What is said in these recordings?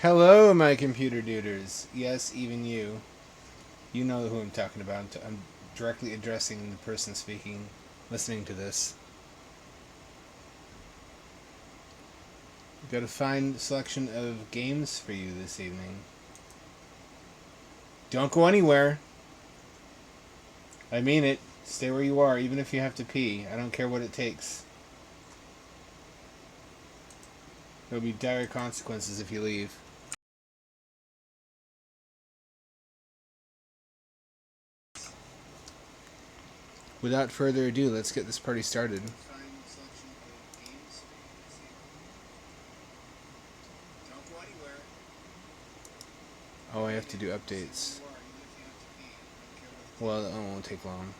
Hello, my computer duders. Yes, even you. You know who I'm talking about. I'm directly addressing the person speaking, listening to this. I've got a fine selection of games for you this evening. Don't go anywhere. I mean it. Stay where you are, even if you have to pee. I don't care what it takes. There'll be dire consequences if you leave. Without further ado, let's get this party started. Oh, I have to do updates. Well, it won't take long.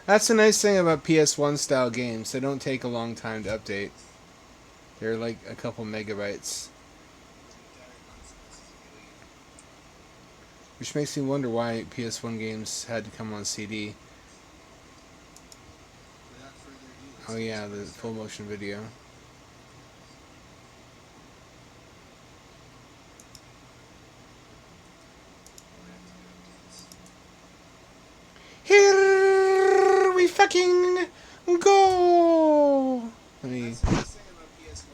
That's the nice thing about PS1 style games. They don't take a long time to update. They're like a couple megabytes. Which makes me wonder why PS1 games had to come on CD. Oh yeah, the full motion video. Here we fucking go! Let me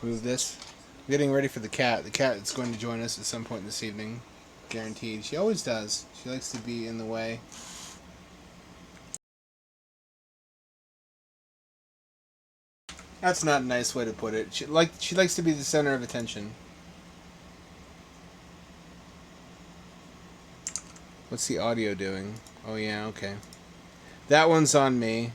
move this. I'm getting ready for the cat. The cat is going to join us at some point this evening. Guaranteed. She always does. She likes to be in the way. That's not a nice way to put it. She likes to be the center of attention. What's the audio doing? Oh yeah, okay. That one's on me.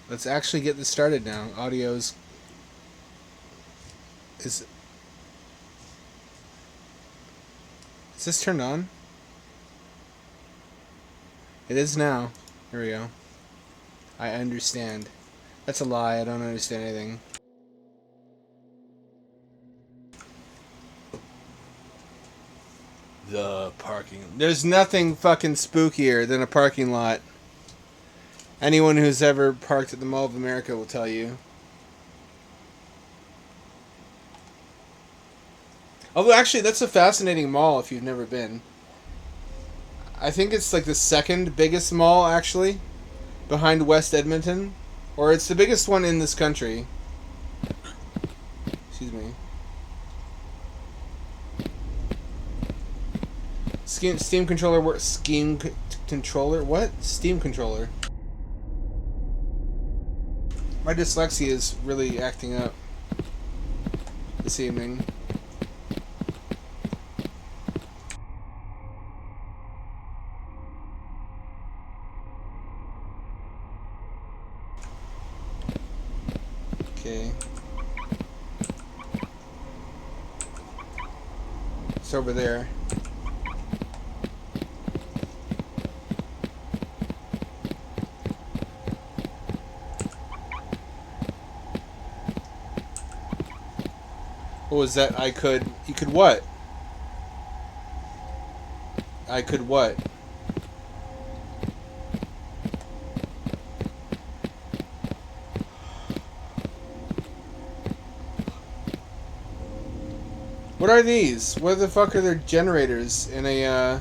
Let's actually get this started now. Audio's is this turned on? It is now. Here we go. I understand. That's a lie. I don't understand anything. The parking. There's nothing fucking spookier than a parking lot. Anyone who's ever parked at the Mall of America will tell you. Although, actually, that's a fascinating mall if you've never been. I think it's like the second biggest mall, actually, behind West Edmonton. Or it's the biggest one in this country. Excuse me. Steam controller works. Steam controller? What? Steam controller. My dyslexia is really acting up this evening. Okay. It's over there. What was that? You could what? I could what? What are these? What the fuck are their generators in a,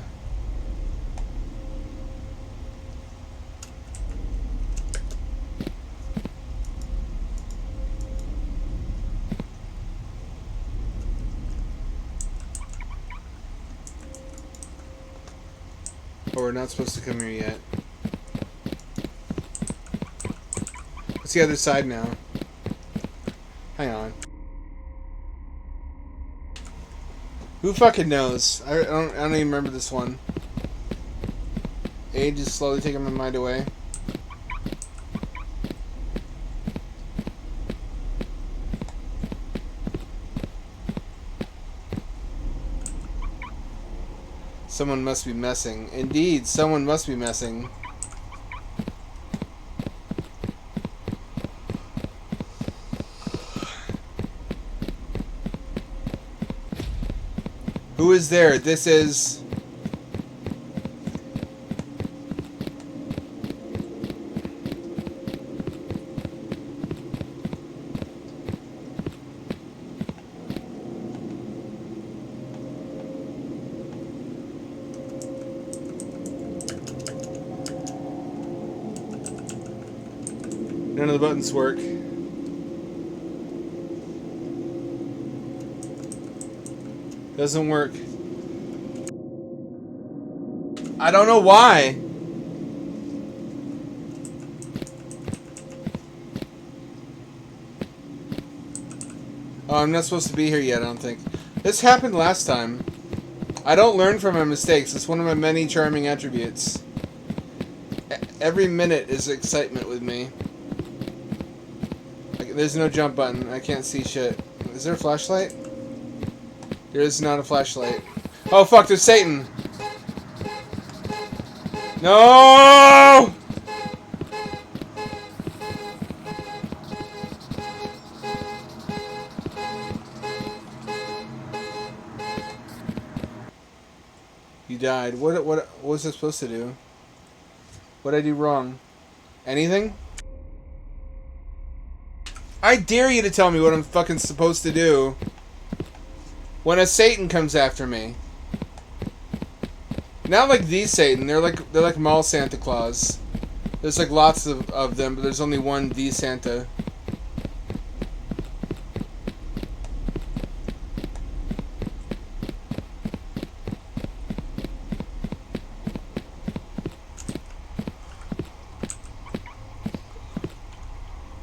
Oh, we're not supposed to come here yet. What's the other side now? Hang on. Who fucking knows? I don't even remember this one. Age is slowly taking my mind away. Someone must be messing. Indeed, someone must be messing. Who is there? This is... None of the buttons work. Doesn't work. I don't know why. Oh, I'm not supposed to be here yet, I don't think. This happened last time. I don't learn from my mistakes. It's one of my many charming attributes. Every minute is excitement with me. There's no jump button. I can't see shit. Is there a flashlight? There is not a flashlight. Oh fuck, there's Satan! No! You died. What was I supposed to do? What did I do wrong? Anything? I dare you to tell me what I'm fucking supposed to do when a Satan comes after me. Not like these Satan, they're like mall Santa Claus. There's like lots of them, but there's only one the Santa.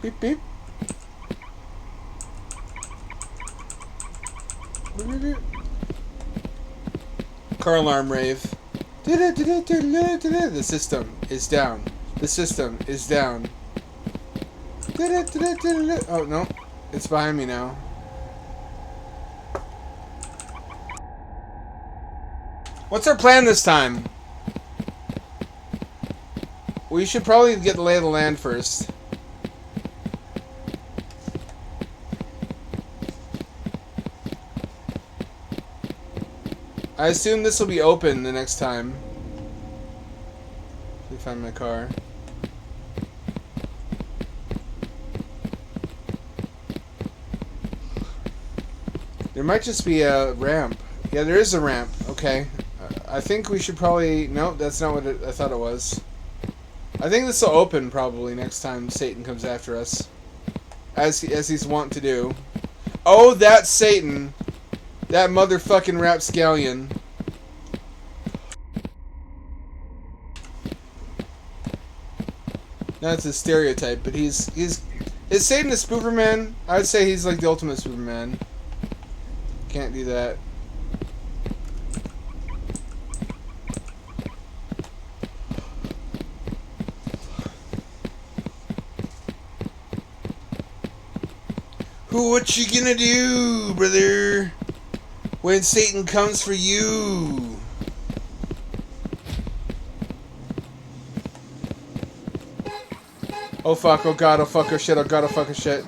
Beep beep. Car alarm rave. The system is down. The system is down. Oh no, it's behind me now. What's our plan this time? We should probably get the lay of the land first. I assume this will be open the next time. Let me find my car. There might just be a ramp. Yeah, there is a ramp. Okay. I think we should probably... Nope, that's not what I thought it was. I think this will open probably next time Satan comes after us. As he's wont to do. Oh, that's Satan. That motherfucking rapscallion. That's a stereotype, but is Satan a spooferman? I would say he's like the ultimate spooferman. Can't do that. What you gonna do, brother? When Satan comes for you. Oh fuck, oh god, oh fuck, oh shit, oh god, oh fuck, oh shit.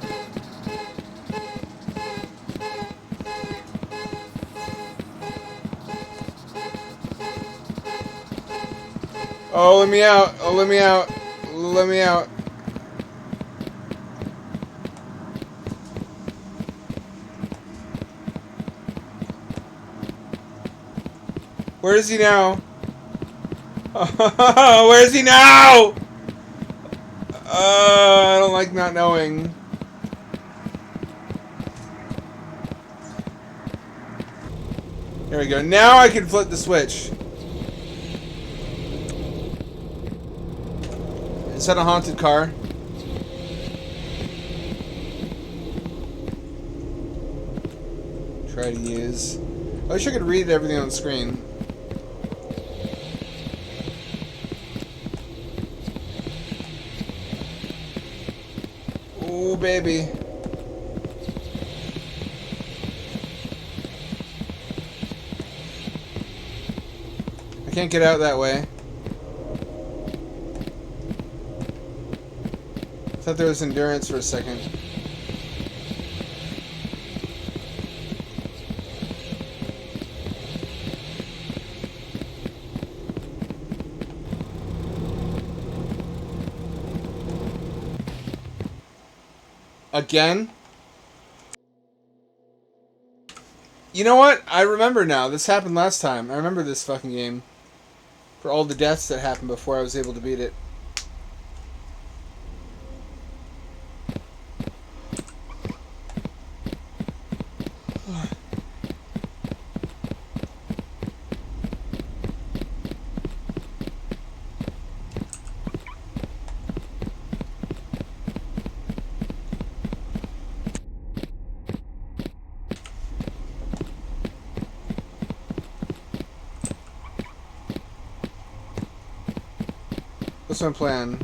Oh, let me out, oh let me out, let me out. Where is he now? Where is he now? I don't like not knowing. There we go. Now I can flip the switch. Is that a haunted car? Try to use. I wish I could read everything on the screen. Ooh, baby. I can't get out that way. I thought there was endurance for a second. Again? You know what? I remember now. This happened last time. I remember this fucking game. For all the deaths that happened before I was able to beat it. What's my plan?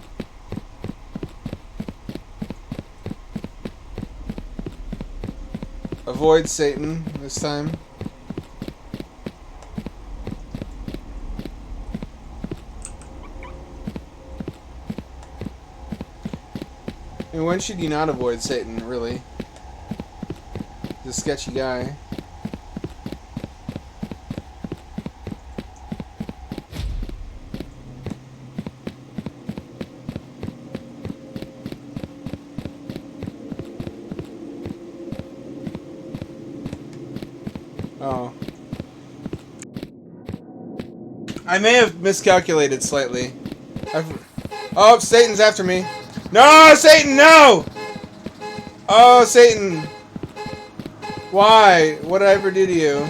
Avoid Satan this time. I mean, when should you not avoid Satan, really? He's a sketchy guy. Oh. I may have miscalculated slightly. Oh, Satan's after me. No, Satan, no! Oh, Satan. Why? What did I ever do to you?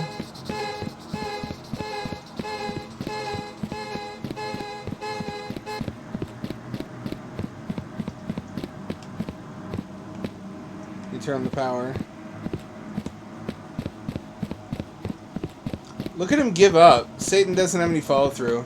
You turn on the power. Look at him give up. Satan doesn't have any follow through.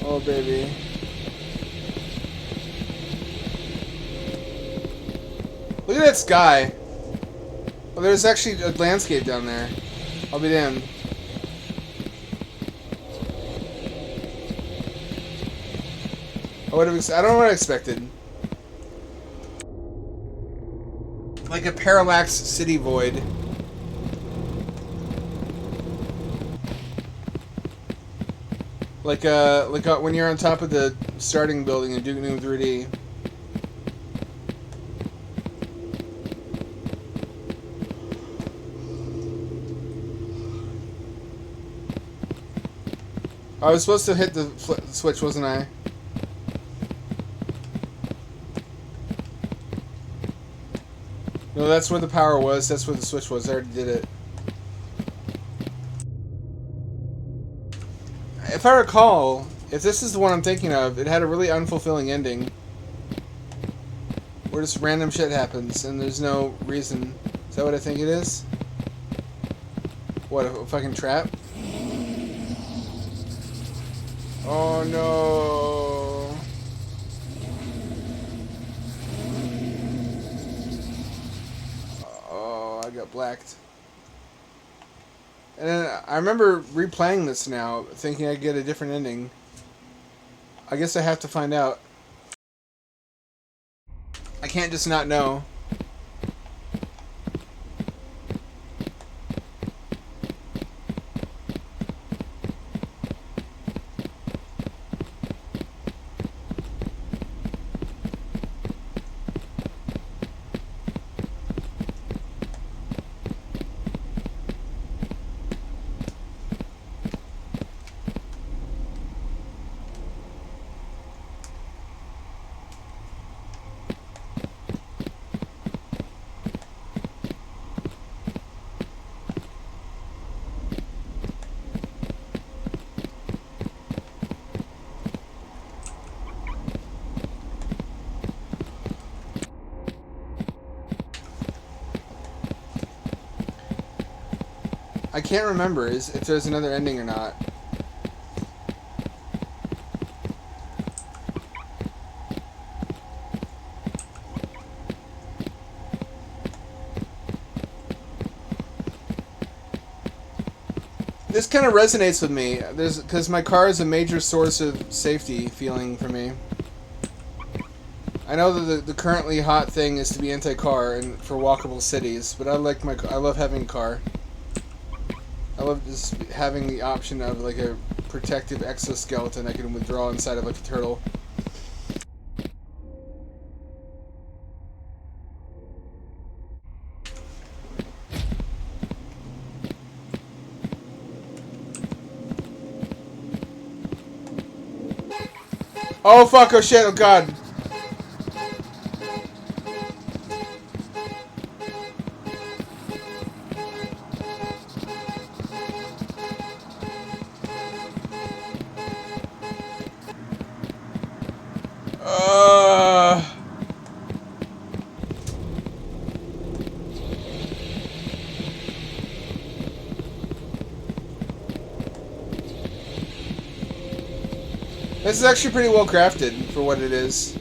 Oh, baby. Look at that sky. Oh, there's actually a landscape down there. I'll be damned. I don't know what I expected. Like a parallax city void. Like when you're on top of the starting building in Duke Nukem 3D. I was supposed to hit the switch, wasn't I? No, that's where the power was. That's where the switch was. I already did it. If I recall, if this is the one I'm thinking of, it had a really unfulfilling ending. Where just random shit happens and there's no reason. Is that what I think it is? What, a fucking trap? Oh no. Oh, I got blacked. And then I remember replaying this now, thinking I'd get a different ending. I guess I have to find out. I can't just not know. I can't remember if there's another ending or not. This kind of resonates with me. Because my car is a major source of safety feeling for me. I know that the currently hot thing is to be anti-car and for walkable cities, but I love having a car. I love just having the option of like a protective exoskeleton I can withdraw inside of like a turtle. Oh fuck! Oh shit! Oh god! Uh... This is actually pretty well crafted for what it is.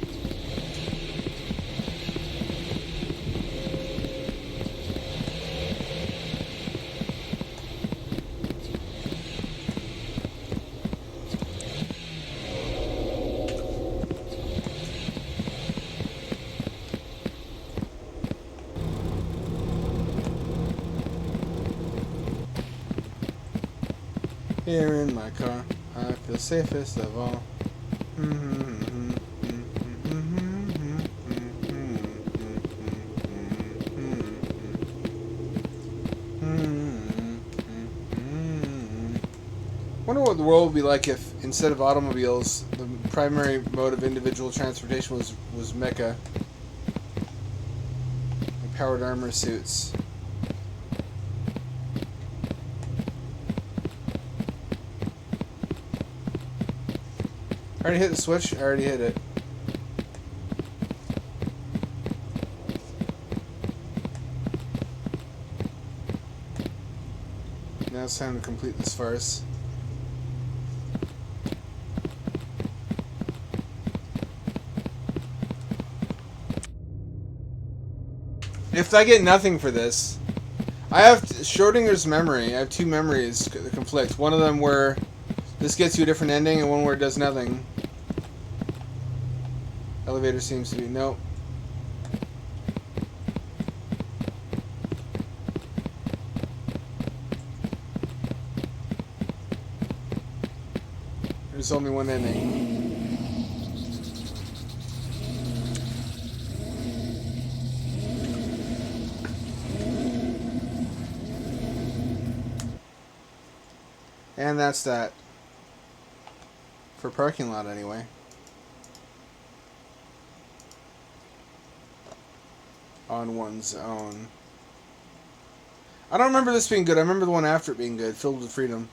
Here in my car, I feel safest of all. Wonder what the world would be like if, instead of automobiles, the primary mode of individual transportation was mecha. Like powered armor suits. I already hit the switch? I already hit it. Now it's time to complete this farce. If I get nothing for this, I have Schrodinger's memory. I have two memories that conflict. One of them where this gets you a different ending, and one where it does nothing. Elevator seems to be... Nope. There's only one ending. And that's that. For parking lot, anyway. On one's own. I don't remember this being good. I remember the one after it being good. Filled with Freedom.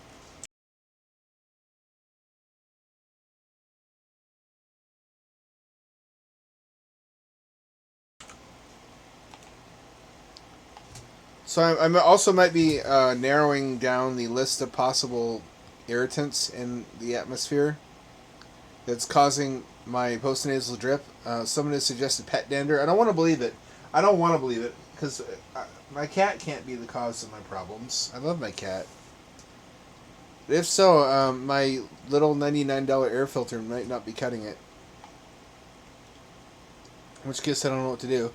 So I also might be narrowing down the list of possible irritants in the atmosphere that's causing my postnasal drip. Someone has suggested pet dander. I don't want to believe it. I don't want to believe it because my cat can't be the cause of my problems. I love my cat. If so, my little $99 air filter might not be cutting it. In which case, I don't know what to do.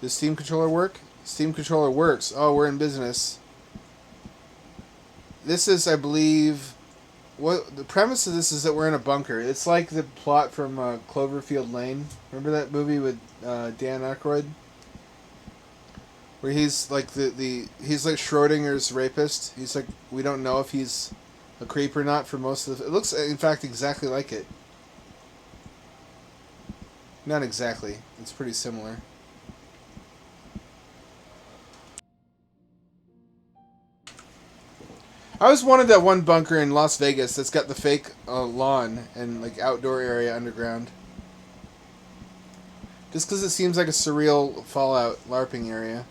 Does Steam controller work? Steam controller works. Oh, we're in business. This is, I believe... What the premise of this is that we're in a bunker. It's like the plot from Cloverfield Lane. Remember that movie with Dan Aykroyd, where he's like he's like Schrodinger's rapist. He's like, we don't know if he's a creep or not for most of the... It looks, in fact, exactly like it. Not exactly. It's pretty similar. I always wanted that one bunker in Las Vegas that's got the fake lawn and like outdoor area underground. Just because it seems like a surreal Fallout LARPing area.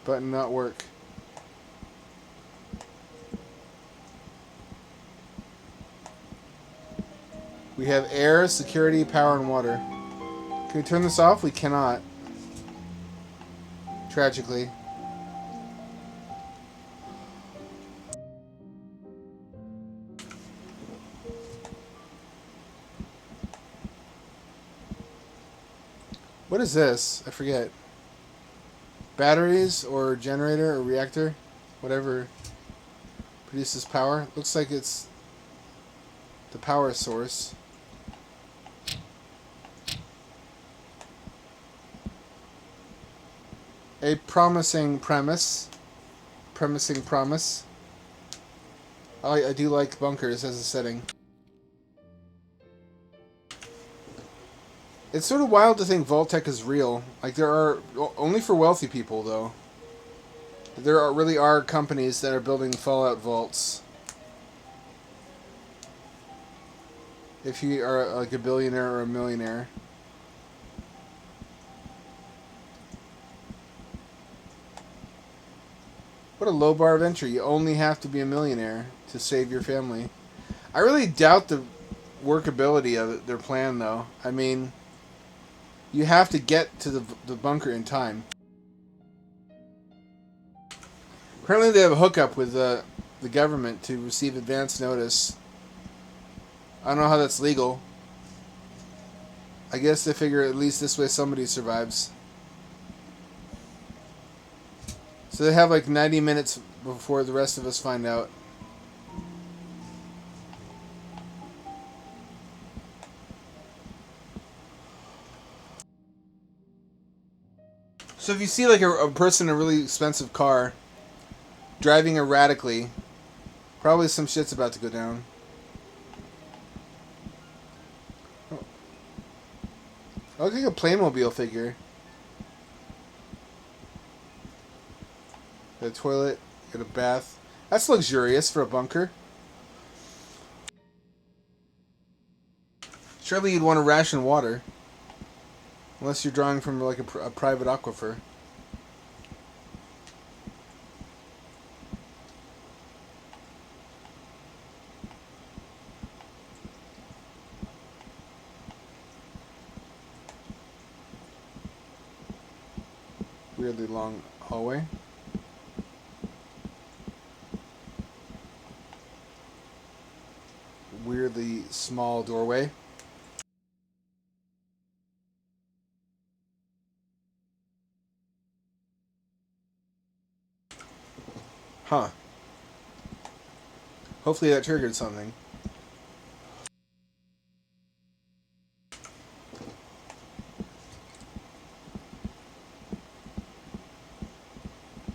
Button not work. We have air, security, power, and water. Can we turn this off? We cannot. Tragically. What is this? I forget. Batteries or generator or reactor? Whatever produces power. Looks like it's the power source. A promising premise. Promising promise. I do like bunkers as a setting. It's sort of wild to think Vault-Tec is real. Like, there are... Only for wealthy people, though. There really are companies that are building Fallout vaults. If you are, like, a billionaire or a millionaire. What a low bar of entry. You only have to be a millionaire to save your family. I really doubt the workability of their plan, though. I mean... You have to get to the bunker in time. Apparently they have a hookup with the government to receive advance notice. I don't know how that's legal. I guess they figure at least this way somebody survives. So they have like 90 minutes before the rest of us find out. So if you see like a person in a really expensive car driving erratically, probably some shit's about to go down. Oh. I look like a Playmobil figure. Got a toilet, got a bath. That's luxurious for a bunker. Surely you'd want to ration water. Unless you're drawing from like a private aquifer. Weirdly long hallway. Weirdly small doorway. Huh. Hopefully that triggered something.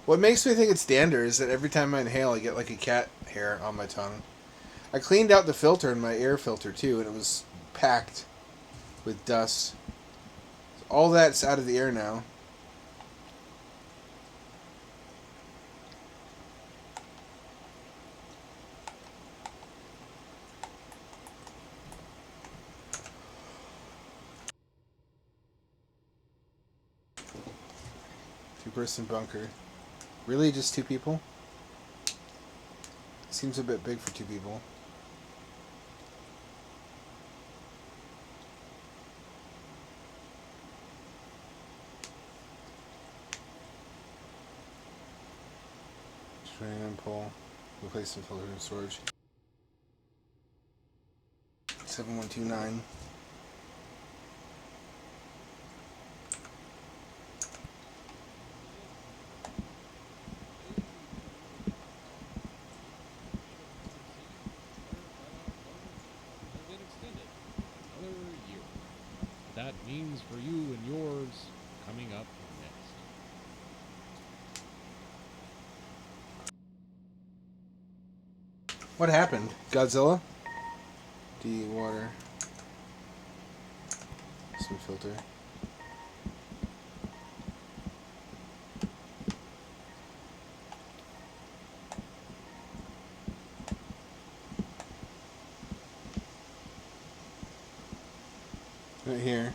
What makes me think it's dander is that every time I inhale, I get like a cat hair on my tongue. I cleaned out the filter in my air filter too, and it was packed with dust. All that's out of the air now. Two-person bunker. Really, just two people? Seems a bit big for two people. Strain and pull. Replace some filter and storage. 7129. That means for you and yours coming up next. What happened? Godzilla? De-water. Some filter. Right here.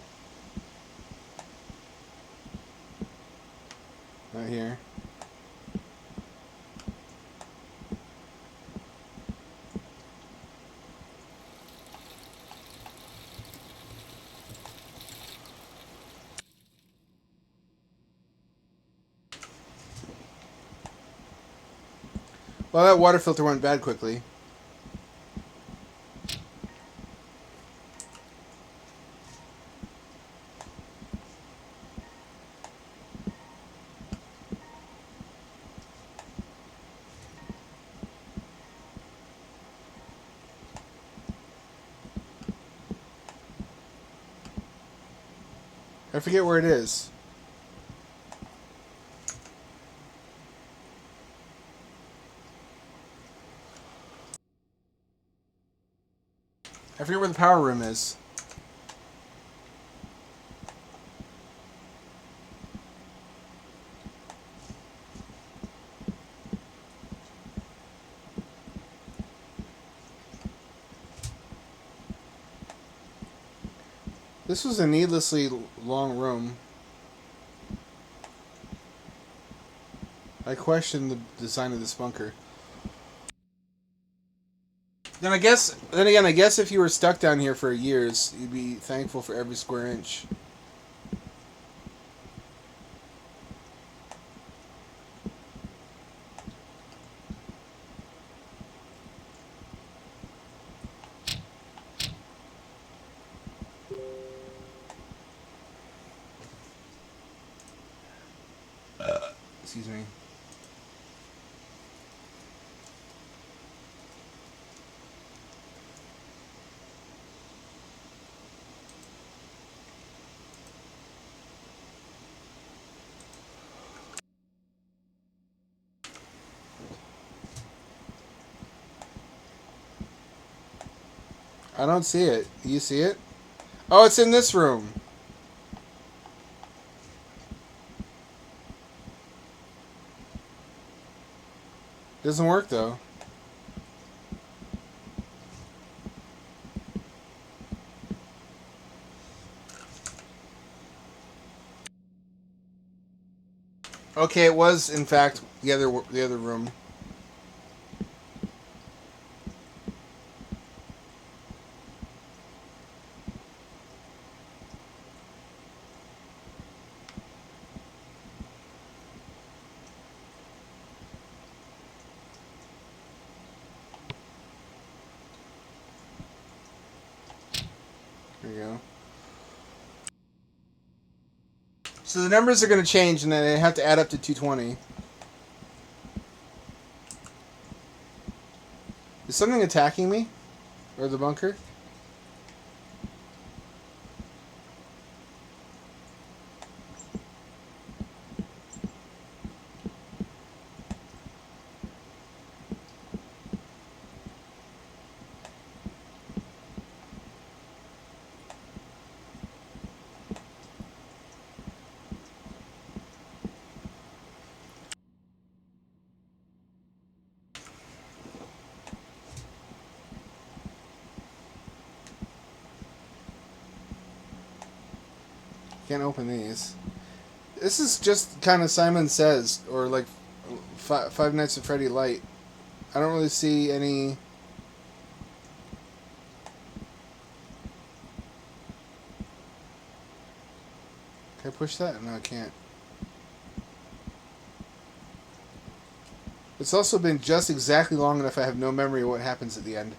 Right here. Well, that water filter went bad quickly. I forget where it is. I forget where the power room is. This was a needlessly long room. I question the design of this bunker. Then again, I guess if you were stuck down here for years, you'd be thankful for every square inch. Excuse me. I don't see it. Do you see it? Oh, it's in this room. Doesn't work though. Okay, it was in fact the other room. There you go. So the numbers are going to change, and then they have to add up to 220. Is something attacking me? Or the bunker? Can't open these. This is just kind of Simon Says, or like Five Nights at Freddy Light. I don't really see any... Can I push that? No, I can't. It's also been just exactly long enough I have no memory of what happens at the end.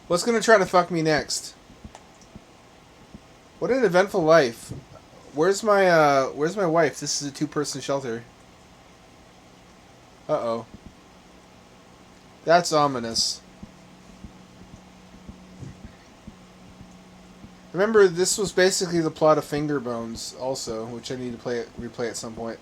What's gonna try to fuck me next? What an eventful life. Where's my wife? This is a two-person shelter. Uh-oh. That's ominous. Remember, this was basically the plot of Finger Bones, also, which I need to replay at some point.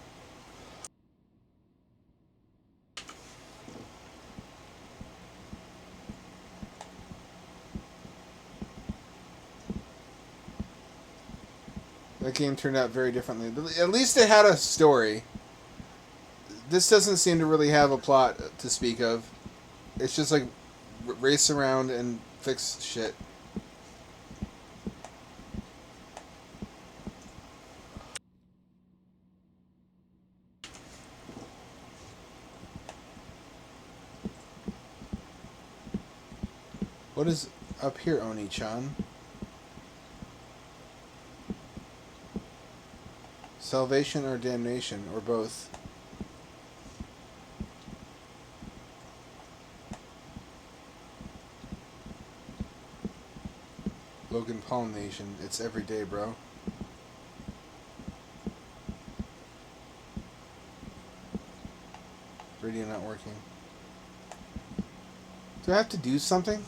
That game turned out very differently. But at least it had a story. This doesn't seem to really have a plot to speak of. It's just like race around and fix shit. What is up here, Oni-chan? Salvation or damnation, or both? Logan Paul Nation. It's every day, bro. Radio not working. Do I have to do something?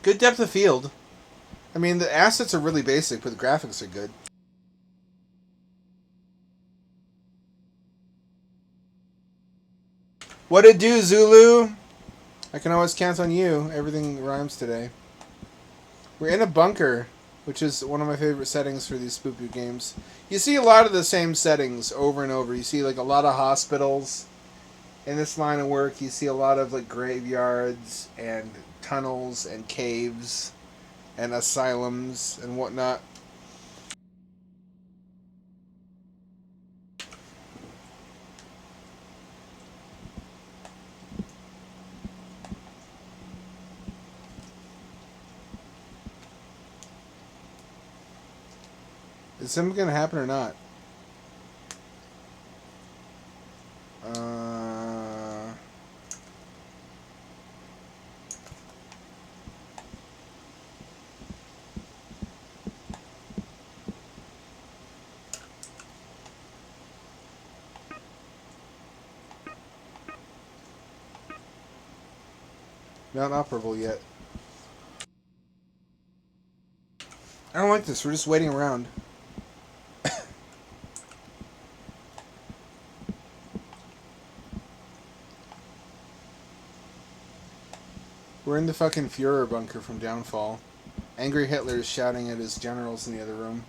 Good depth of field. I mean, the assets are really basic, but the graphics are good. What it do, Zulu? I can always count on you. Everything rhymes today. We're in a bunker, which is one of my favorite settings for these spoopy games. You see a lot of the same settings over and over. You see like a lot of hospitals in this line of work. You see a lot of like graveyards and tunnels and caves and asylums and whatnot. Is something gonna happen or not? Not operable yet. I don't like this. We're just waiting around. We're in the fucking Führer bunker from Downfall. Angry Hitler is shouting at his generals in the other room.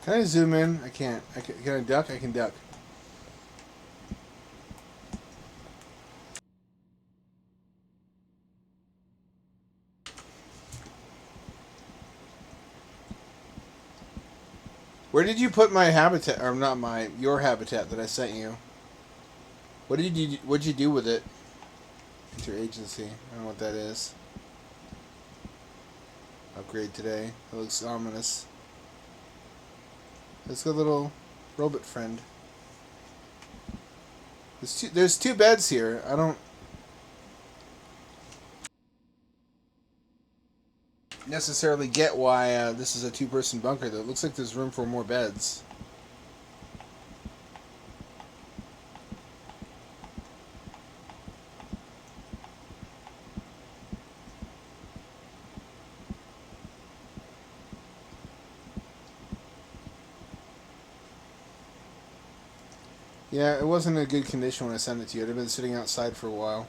Can I zoom in? I can't. Can I duck? I can duck. Where did you put my habitat? Or not my, your habitat that I sent you? What'd you do with it? Interagency. I don't know what that is. Upgrade today. It looks ominous. Let's go, little robot friend. There's two beds here. I don't necessarily get why this is a two-person bunker, though. It looks like there's room for more beds. Yeah, it wasn't in a good condition when I sent it to you. It had been sitting outside for a while.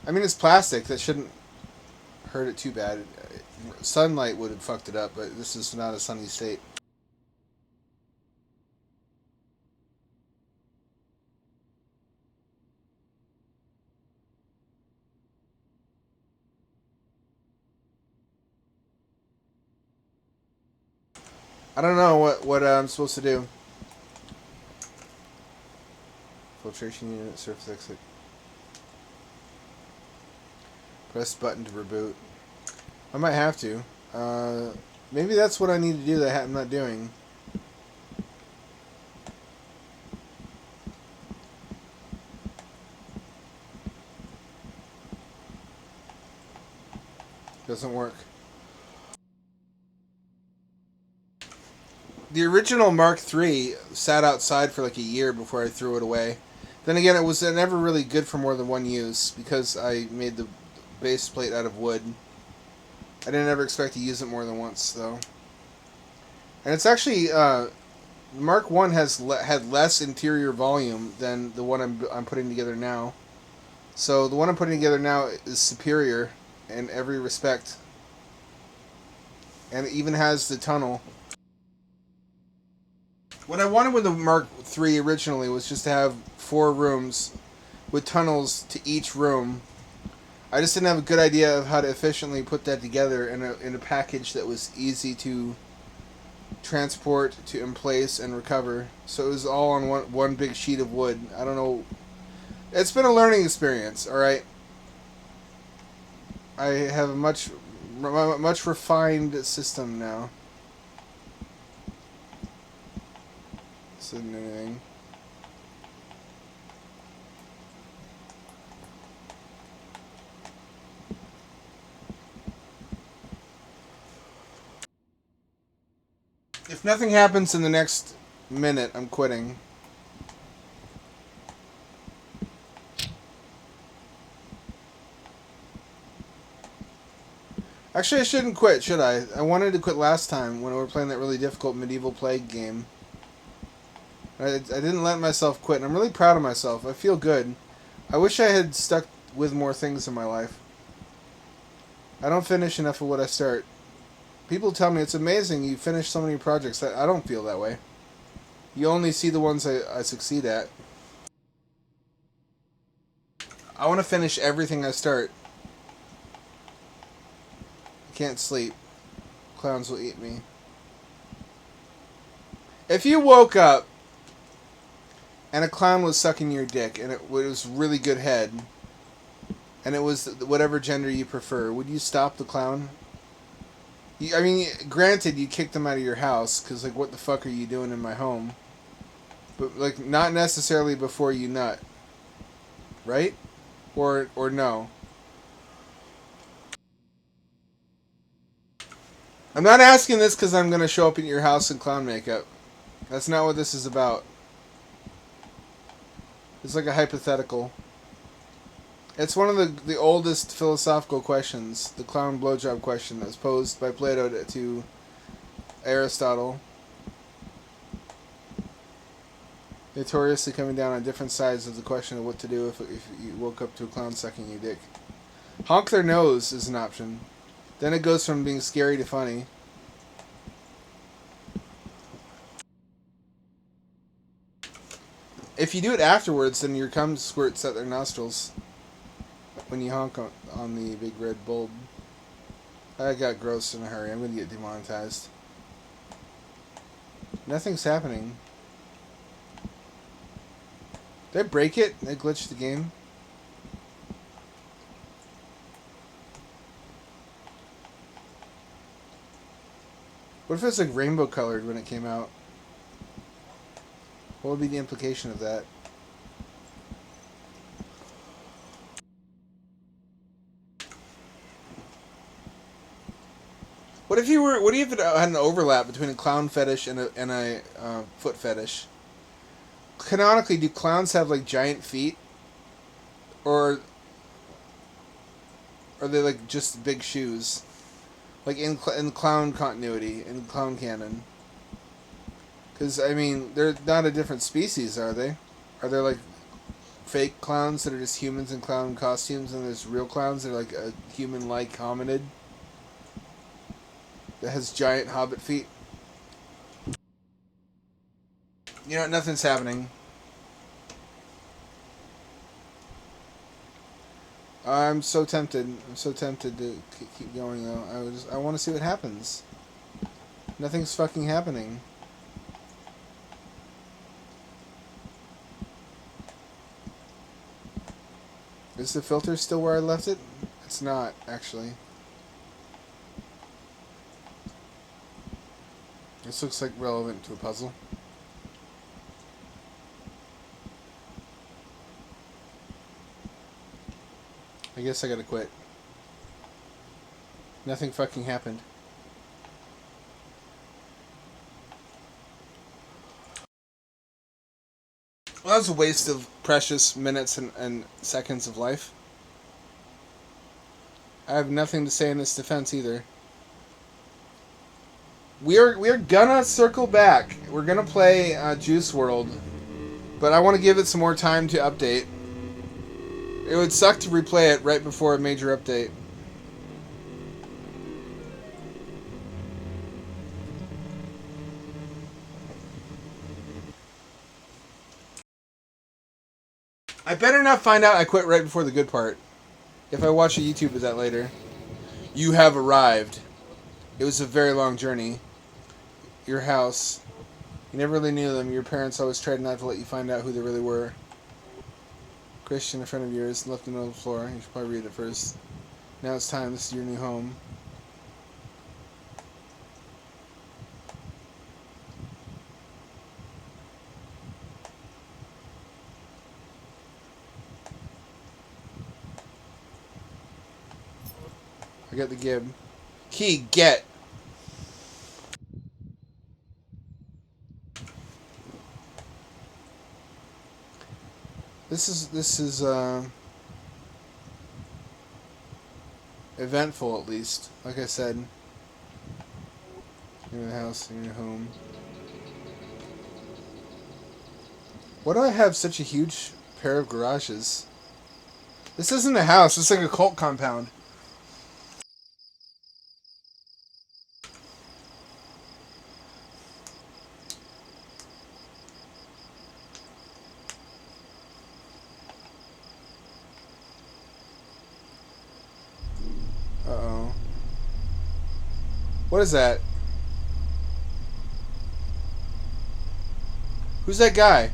I mean, it's plastic. That shouldn't hurt it too bad. Sunlight would have fucked it up, but this is not a sunny state. I don't know what I'm supposed to do. Filtration unit, surface exit. Press button to reboot. I might have to. Maybe that's what I need to do that I'm not doing. Doesn't work. The original Mark III sat outside for like a year before I threw it away. Then again, it was never really good for more than one use because I made the base plate out of wood. I didn't ever expect to use it more than once, though. And it's actually Mark One had less interior volume than the one I'm putting together now. So the one I'm putting together now is superior in every respect, and it even has the tunnel. What I wanted with the Mark III originally was just to have 4 rooms with tunnels to each room. I just didn't have a good idea of how to efficiently put that together in a package that was easy to transport, to emplace, and recover. So it was all on one big sheet of wood. I don't know. It's been a learning experience, alright? I have a much refined system now. This isn't anything. If nothing happens in the next minute, I'm quitting. Actually, I shouldn't quit, should I? I wanted to quit last time when we were playing that really difficult medieval plague game. I didn't let myself quit, and I'm really proud of myself. I feel good. I wish I had stuck with more things in my life. I don't finish enough of what I start. People tell me it's amazing you finish so many projects. I don't feel that way. You only see the ones I succeed at. I want to finish everything I start. I can't sleep. Clowns will eat me. If you woke up and a clown was sucking your dick and it was really good head and it was whatever gender you prefer, would you stop the clown? I mean, granted, you kicked them out of your house because, like, what the fuck are you doing in my home? But, like, not necessarily before you nut. Right? Or no? I'm not asking this because I'm going to show up at your house in clown makeup. That's not what this is about. It's like a hypothetical. It's one of the oldest philosophical questions, the clown blowjob question that was posed by Plato to Aristotle. Notoriously coming down on different sides of the question of what to do if you woke up to a clown sucking your dick. Honk their nose is an option. Then it goes from being scary to funny. If you do it afterwards, then your cum squirts at their nostrils when you honk on the big red bulb. I got gross in a hurry. I'm going to get demonetized. Nothing's happening. Did I break it? Did I glitch the game? What if it's like rainbow colored when it came out? What would be the implication of that? What if it had an overlap between a clown fetish and a foot fetish? Canonically, do clowns have like giant feet, or are they like just big shoes? Like in clown continuity, in clown canon. Because I mean, they're not a different species, are they? Are there like fake clowns that are just humans in clown costumes, and there's real clowns that are like a human-like hominid that has giant hobbit feet? You know, nothing's happening. I'm so tempted. I'm so tempted to keep going though. I want to see what happens. Nothing's fucking happening. Is the filter still where I left it? It's not, actually. This looks like relevant to a puzzle. I guess I gotta quit. Nothing fucking happened. Well, that's a waste of precious minutes and seconds of life. I have nothing to say in its defense either. We're gonna circle back. We're gonna play Juice World, but I want to give it some more time to update. It would suck to replay it right before a major update. I better not find out I quit right before the good part. If I watch a YouTube of that later. You have arrived. It was a very long journey. Your house. You never really knew them. Your parents always tried not to let you find out who they really were. Christian, a friend of yours, left a note on the floor. You should probably read it first. Now it's time. This is your new home. I got the gib. Key, get. This is eventful, at least. Like I said. You're in the house, you're in your home. Why do I have such a huge pair of garages? This isn't a house, it's like a cult compound. Uh-oh. What is that? Who's that guy?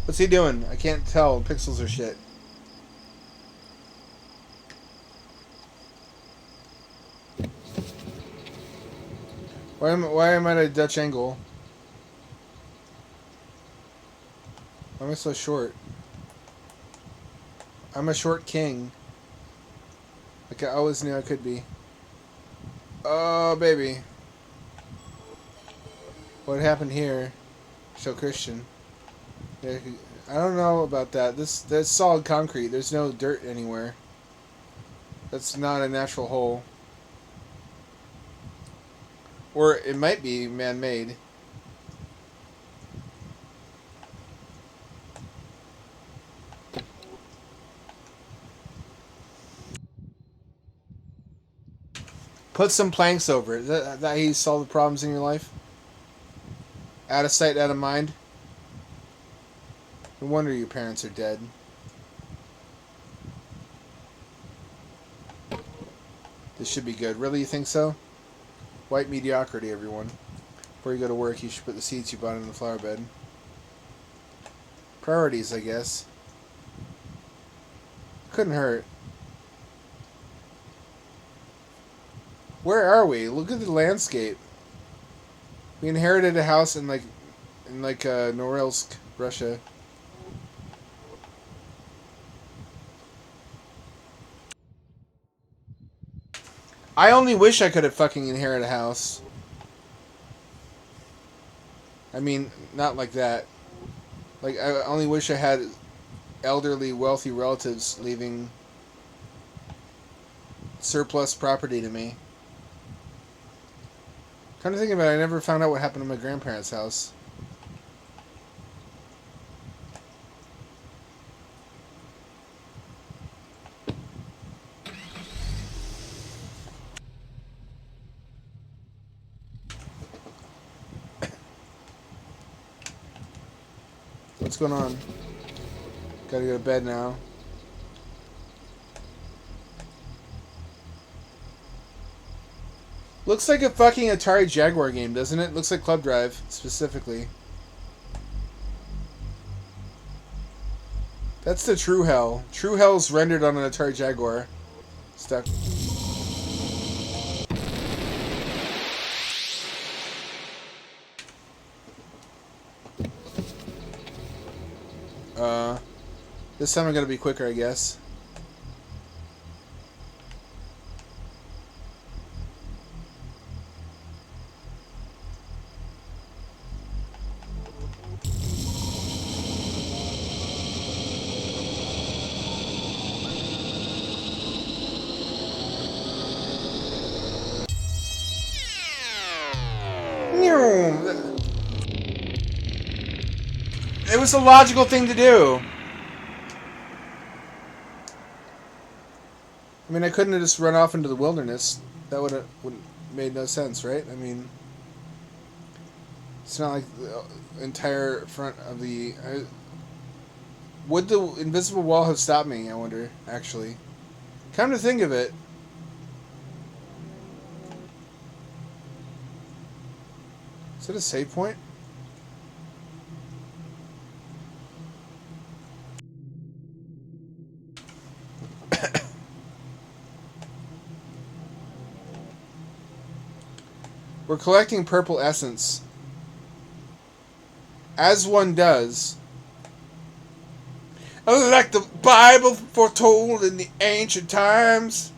What's he doing? I can't tell. Pixels are shit. Why am I at a Dutch angle? Why am I so short? I'm a short king. Like I always knew I could be. Oh, baby. What happened here? Show Christian. Yeah, I don't know about that. That's solid concrete. There's no dirt anywhere. That's not a natural hole. Or it might be man-made. Put some planks over it. That how you solve the problems in your life? Out of sight, out of mind? No wonder your parents are dead. This should be good. Really, you think so? White mediocrity, everyone. Before you go to work, you should put the seeds you bought in the flower bed. Priorities, I guess. Couldn't hurt. Where are we? Look at the landscape. We inherited a house in Norilsk, Russia. I only wish I could have fucking inherited a house. I mean, not like that. Like, I only wish I had elderly, wealthy relatives leaving surplus property to me. Kind of thinking about it, I never found out what happened to my grandparents' house. What's going on? Gotta go to bed now. Looks like a fucking Atari Jaguar game, doesn't it? Looks like Club Drive, specifically. That's the True Hell. True Hell's rendered on an Atari Jaguar. Stuck. This time I'm gonna be quicker, I guess. It was the logical thing to do. I mean, I couldn't have just run off into the wilderness. That would have made no sense, right? I mean, it's not like the entire front of the... would the invisible wall have stopped me, I wonder, actually? Come to think of it... Is it a save point? We're collecting purple essence. As one does. Like the Bible foretold in the ancient times.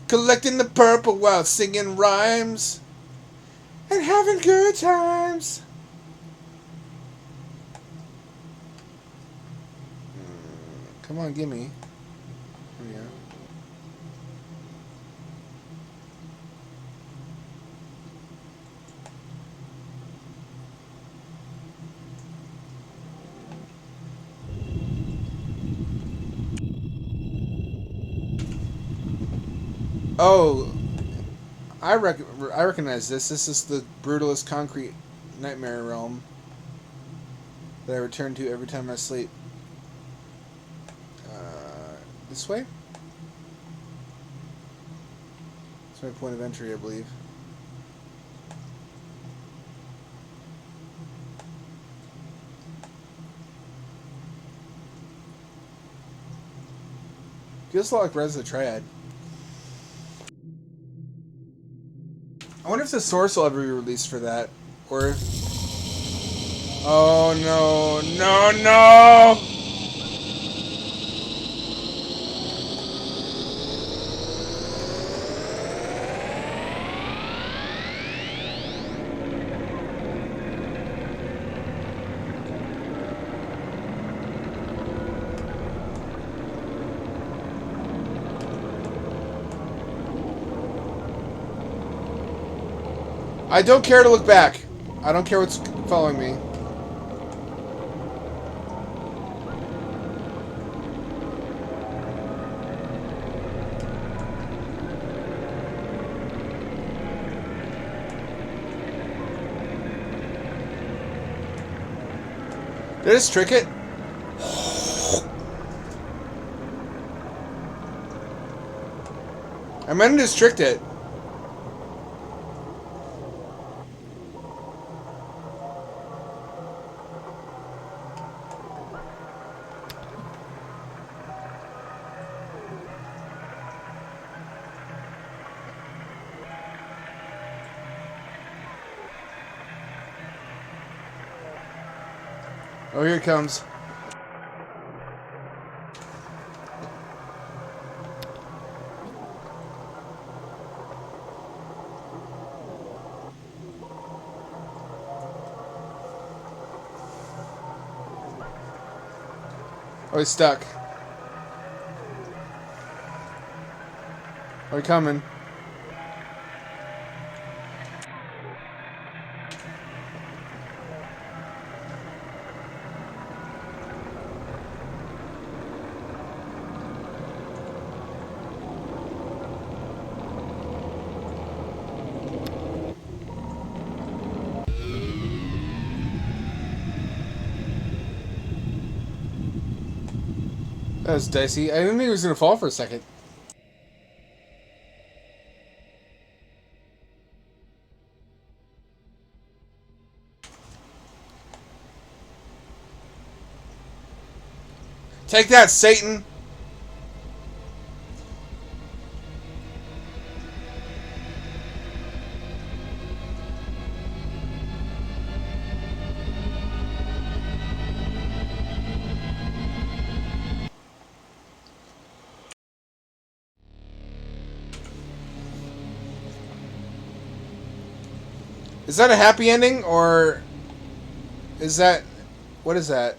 Collecting the purple while singing rhymes. And having good times. Come on, gimme. Here we go. Oh, I recognize this. This is the brutalist concrete nightmare realm that I return to every time I sleep. This way? It's my point of entry, I believe. Feels a lot like Res of the Triad. I wonder if the source will ever be released for that. Or if... Oh no, no, no! I don't care to look back. I don't care what's following me. Did I just trick it? I meant to just tricked it. Oh, here it comes. Oh, he's stuck. Oh, he's coming. That was dicey. I didn't think he was going to fall for a second. Take that, Satan! Is that a happy ending, or is that... What is that?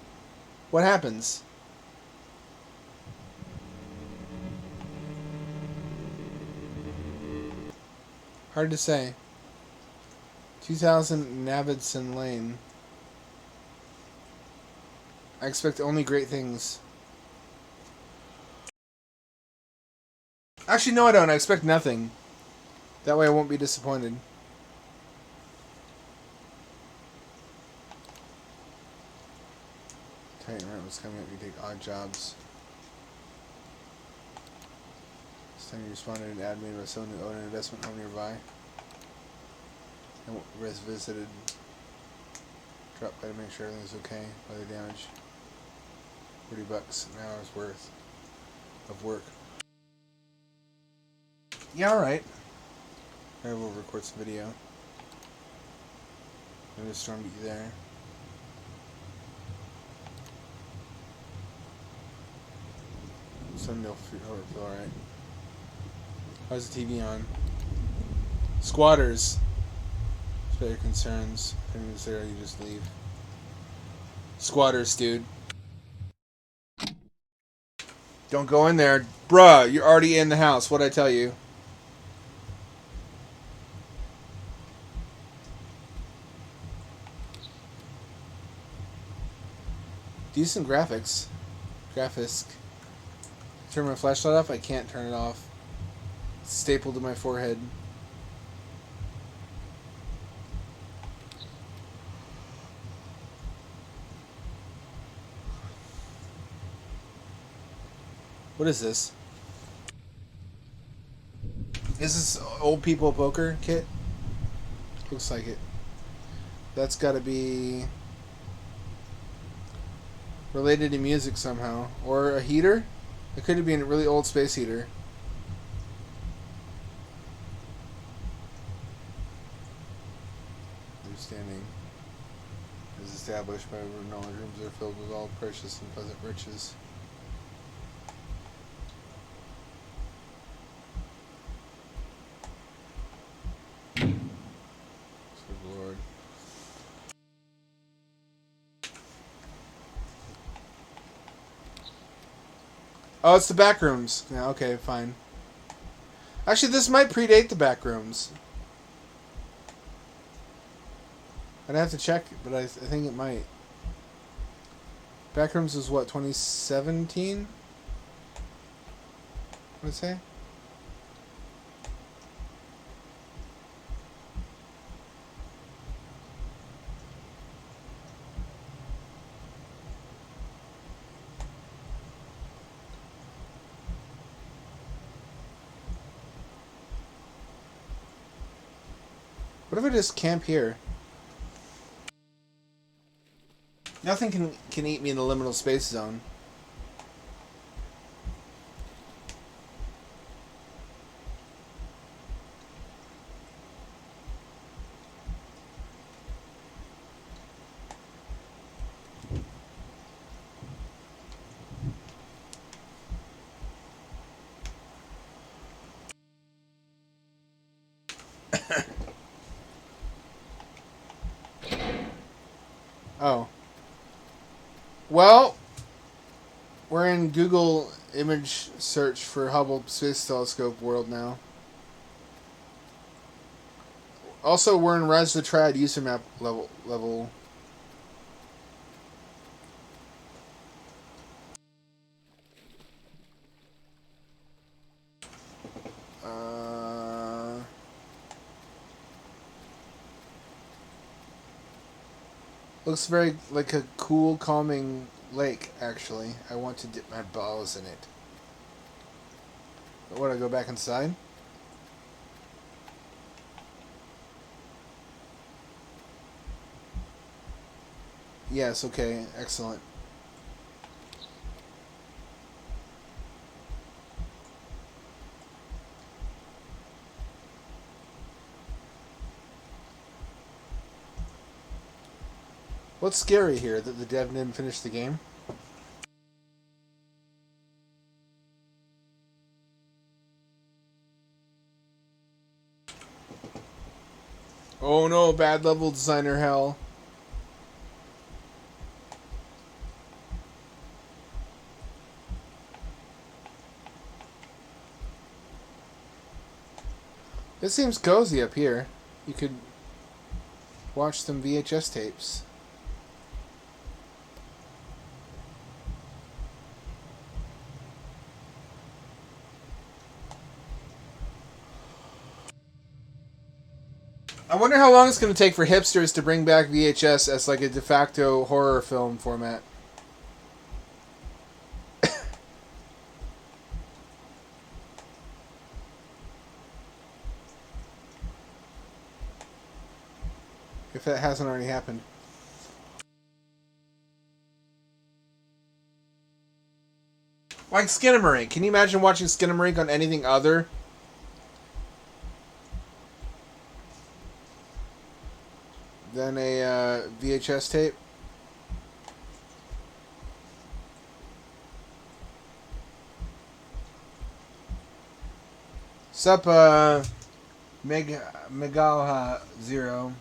What happens? Hard to say. 2000 Navidson Lane. I expect only great things. Actually, no, I don't. I expect nothing. That way I won't be disappointed. Titan rent was coming up. You take odd jobs. This time you responded to an ad made by someone who owned an investment home nearby. And visited. Dropped by to make sure everything's okay. Weather damage. $30 an hour's worth of work. Yeah, alright. Alright, we'll record some video. Maybe a storm get you there. Sunday will feel alright. How's the TV on? Squatters. Spare your concerns. If anyone's there, you just leave. Squatters, dude. Don't go in there. Bruh, you're already in the house. What'd I tell you? Decent graphics. Graphics. Turn my flashlight off? I can't turn it off. It's stapled to my forehead. What is this? Is this old people poker kit? Looks like it. That's gotta be related to music somehow. Or a heater? It could be a really old space heater. Understanding is established by knowledge rooms are filled with all precious and pleasant riches. Good Lord. Oh, it's the back rooms. Yeah, okay, fine. Actually, this might predate the back rooms. I'd have to check, but I think it might. Backrooms was what, 2017? What did it say? What if I just camp here? Nothing can eat me in the liminal space zone. Oh. Well, we're in Google image search for Hubble Space Telescope world now. Also, we're in Rise the Triad user map level. Looks very like a cool, calming lake, actually. I want to dip my balls in it. But what, I go back inside? Yes, okay, excellent. What's scary here, that the dev didn't finish the game? Oh no, bad level designer hell. It seems cozy up here. You could watch some VHS tapes. I wonder how long it's going to take for hipsters to bring back VHS as like a de facto horror film format. If that hasn't already happened. Like Skinamarink. Can you imagine watching Skinamarink on anything other than a VHS tape? Sup, Megalha Zero.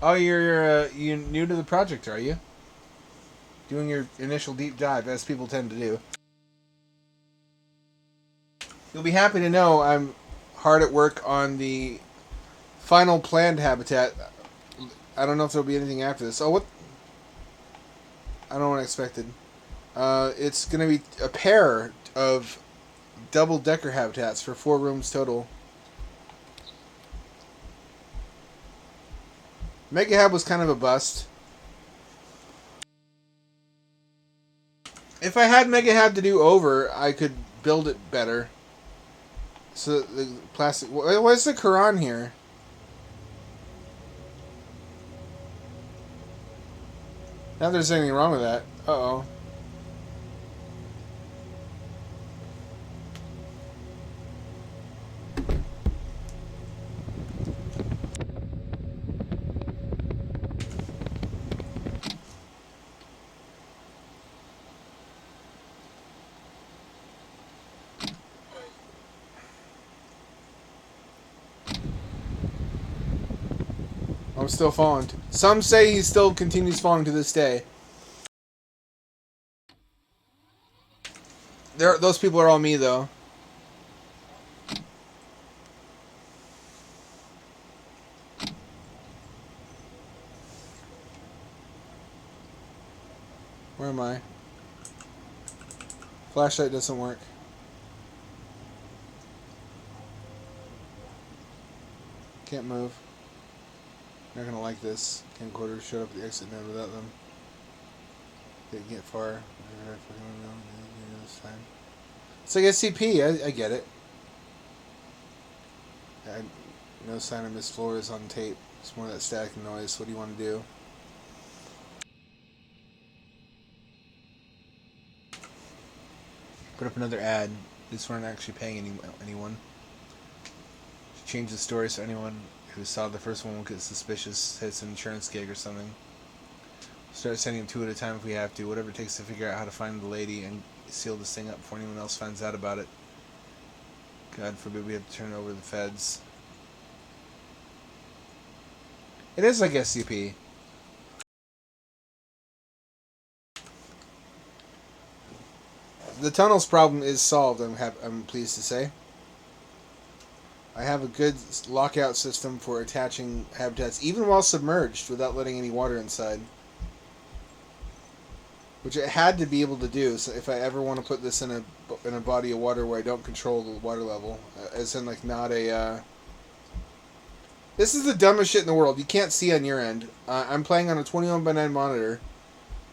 Oh, you're new to the project, are you? Doing your initial deep dive, as people tend to do. You'll be happy to know I'm hard at work on the final planned habitat. I don't know if there'll be anything after this. Oh, what? I don't know what I expected. It's going to be a pair of double-decker habitats for 4 rooms total. Megahab was kind of a bust. If I had Megahab to do over, I could build it better. So the plastic... What's the Quran here? Not that there's anything wrong with that. Uh-oh. I'm still falling. Some say he still continues falling to this day. Those people are all me, though. Where am I? Flashlight doesn't work. Can't move. Not gonna like this. Camcorder showed up at the exit node without them. Didn't get far. It's like SCP. I get it. No sign of Miss Flores on tape. It's more that static noise. What do you want to do? Put up another ad. These weren't actually paying anyone. Change the story so anyone who saw the first one will get suspicious. Say it's an insurance gig or something. Start sending them 2 at a time if we have to. Whatever it takes to figure out how to find the lady and seal this thing up before anyone else finds out about it. God forbid we have to turn it over to the feds. It is like SCP. The tunnels problem is solved, I'm pleased to say. I have a good lockout system for attaching habitats, even while submerged, without letting any water inside. Which it had to be able to do, so if I ever want to put this in a body of water where I don't control the water level. As in, like, not a... This is the dumbest shit in the world. You can't see on your end. I'm playing on a 21:9 monitor.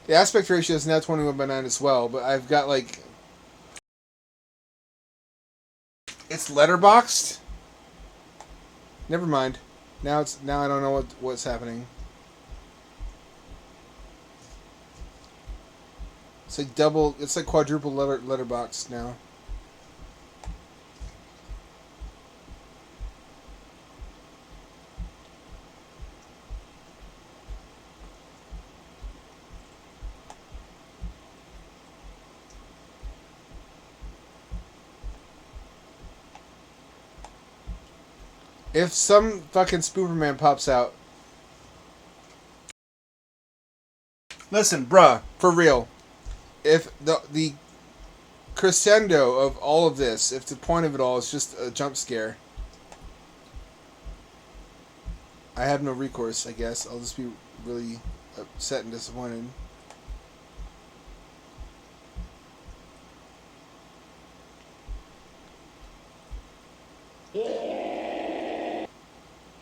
The aspect ratio is now 21:9 as well, but I've got, like... It's letterboxed? Never mind. Now I don't know what's happening. It's like it's like quadruple letterbox now. If some fucking Spooperman pops out. Listen, bruh, for real. If the crescendo of all of this, if the point of it all is just a jump scare, I have no recourse, I guess. I'll just be really upset and disappointed.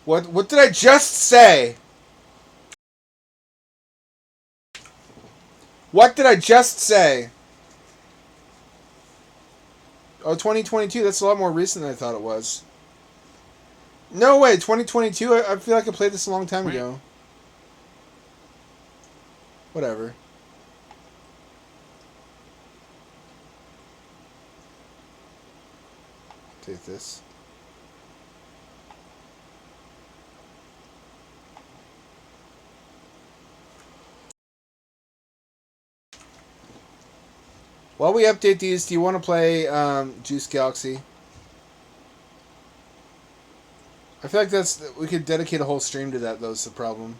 What did I just say? What did I just say? Oh, 2022. That's a lot more recent than I thought it was. No way, 2022? I feel like I played this a long time ago. Whatever. Take this. While we update these, do you want to play Juice Galaxy? I feel like we could dedicate a whole stream to that, though, is the problem.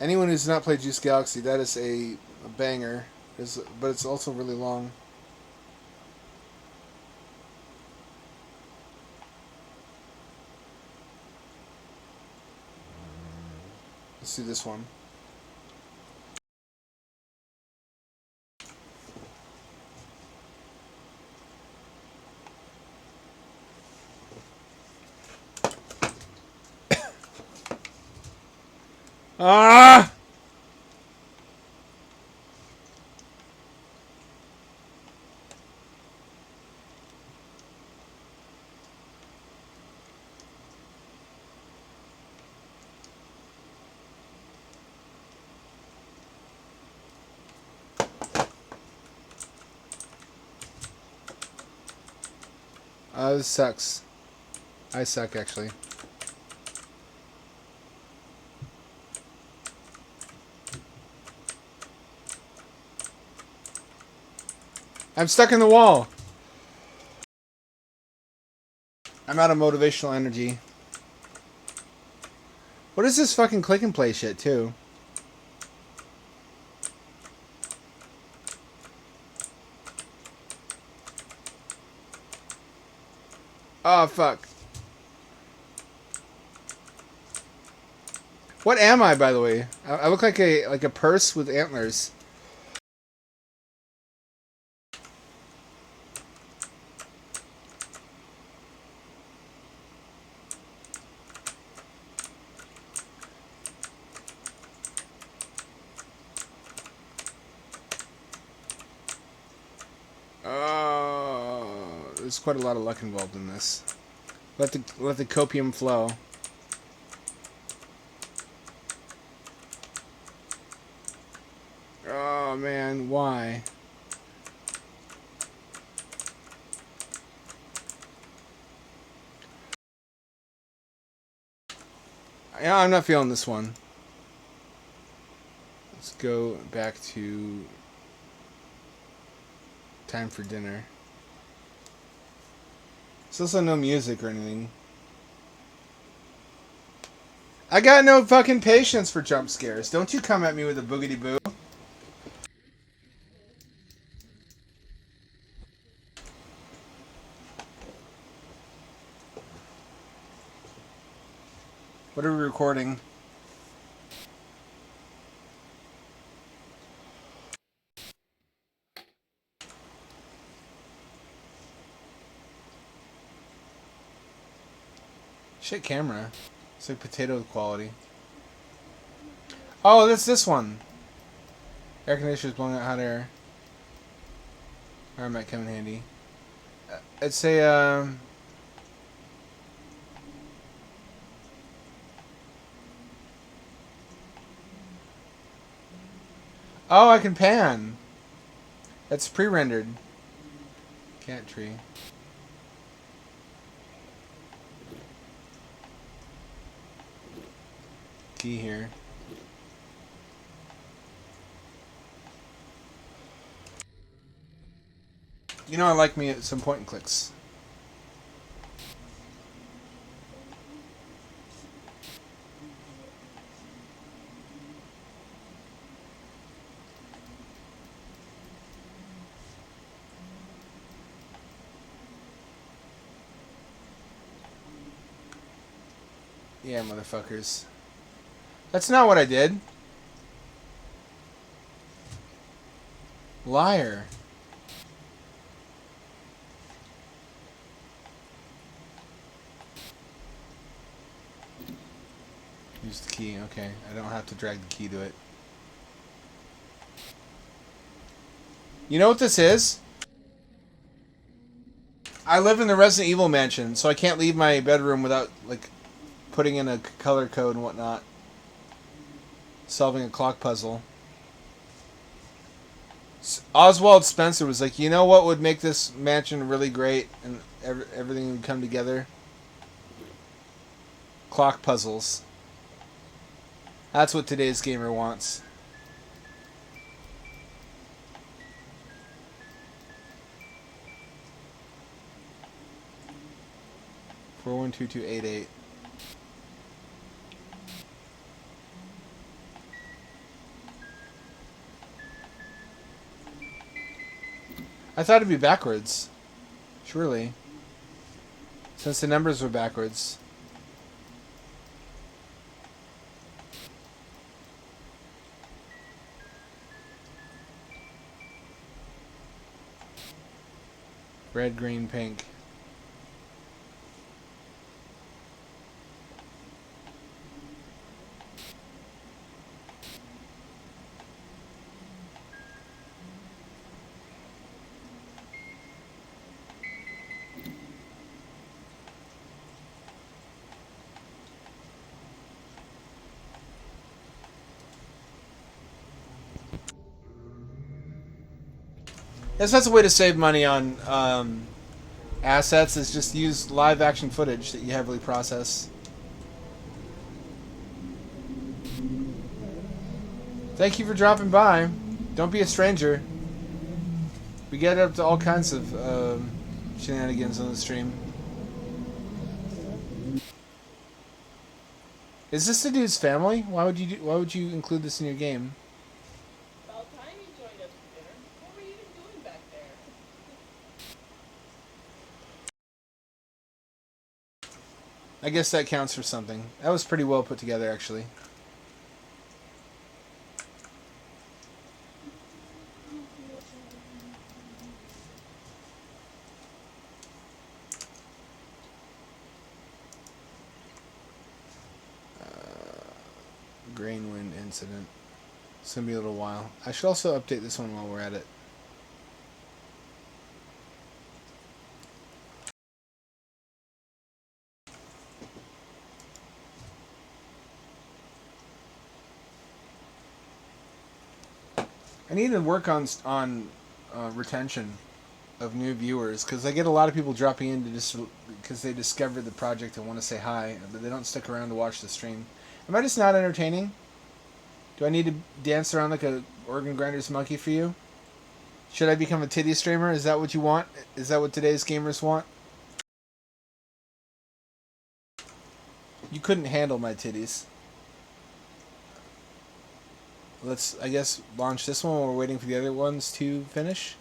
Anyone who's not played Juice Galaxy, that is a banger. But it's also really long. Let's do this one. Ah! This sucks. I suck, actually. I'm stuck in the wall. I'm out of motivational energy. What is this fucking click and play shit, too? Oh, fuck. What am I, by the way? I look like a purse with antlers. There's quite a lot of luck involved in this. Let the copium flow. Oh man, why? Yeah, I'm not feeling this one. Let's go back to time for dinner. There's also no music or anything. I got no fucking patience for jump scares. Don't you come at me with a boogity boo. What are we recording? Shit camera. It's like potato quality. Oh, that's this one. Air conditioner's blowing out hot air. Alright, might come in handy. It's a, Oh, I can pan. That's pre-rendered. Cat tree. Key here. You know I like me at some point and clicks. Yeah, motherfuckers. That's not what I did. Liar. Use the key. Okay, I don't have to drag the key to it. You know what this is? I live in the Resident Evil mansion, so I can't leave my bedroom without, like, putting in a color code and whatnot. Solving a clock puzzle. Oswald Spencer was like, you know what would make this mansion really great and everything would come together? Clock puzzles. That's what today's gamer wants. 412288. I thought it'd be backwards. Surely. Since the numbers were backwards. Red, green, pink. Yes, that's a way to save money on assets, is just use live action footage that you heavily process. Thank you for dropping by. Don't be a stranger. We get up to all kinds of shenanigans on the stream. Is this the dude's family? Why would you include this in your game? About time you joined us for dinner. What were you even doing back there? I guess that counts for something. That was pretty well put together, actually. Grain wind incident. It's going to be a little while. I should also update this one while we're at it. I need to work on retention of new viewers, because I get a lot of people dropping in to just because they discovered the project and want to say hi, but they don't stick around to watch the stream. Am I just not entertaining? Do I need to dance around like a organ grinder's monkey for you? Should I become a titty streamer? Is that what you want? Is that what today's gamers want? You couldn't handle my titties. Let's, I guess, launch this one while we're waiting for the other ones to finish.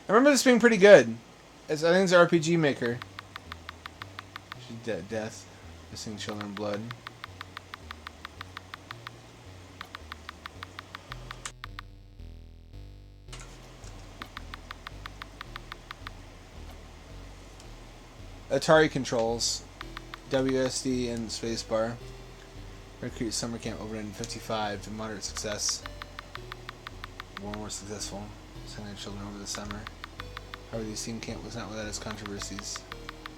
I remember this being pretty good. I think it's an RPG Maker. Death. Missing children blood. Atari controls. WSD and spacebar. Recruit summer camp opened in 55 to moderate success. One more successful. Sending children over the summer. However, the teen camp was not without its controversies.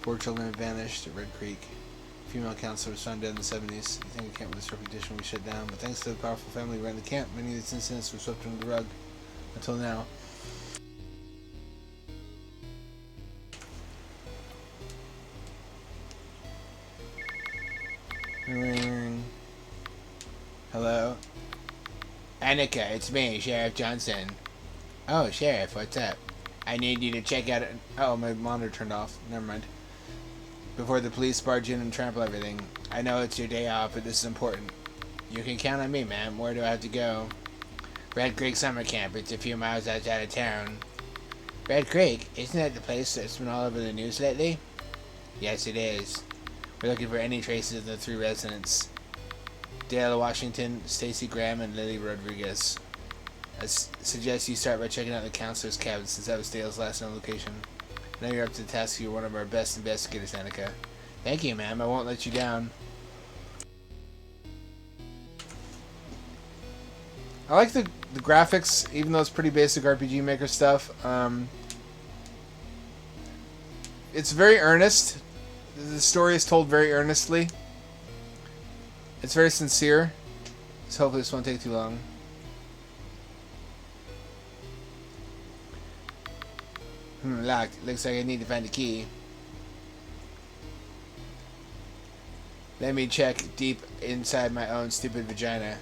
4 children had vanished at Red Creek. Female counselor was found dead in the 70s. You think the camp with this reputation would be shut down, but thanks to the powerful family who ran the camp, many of these incidents were swept under the rug. Until now. Ring. Hello? Annika, it's me, Sheriff Johnson. Oh, Sheriff, what's up? I need you to check out it. Oh, my monitor turned off. Never mind. Before the police barge in and trample everything. I know it's your day off, but this is important. You can count on me, ma'am. Where do I have to go? Red Creek Summer Camp. It's a few miles outside of town. Red Creek? Isn't that the place that's been all over the news lately? Yes, it is. We're looking for any traces of the 3 residents. Dale Washington, Stacy Graham, and Lily Rodriguez. I suggest you start by checking out the counselor's cabin since that was Dale's last known location. Now you're up to the task. You're one of our best investigators, Annika. Thank you, ma'am. I won't let you down. I like the graphics, even though it's pretty basic RPG Maker stuff. It's very earnest. The story is told very earnestly. It's very sincere. So hopefully this won't take too long. Locked. Looks like I need to find a key. Let me check deep inside my own stupid vagina.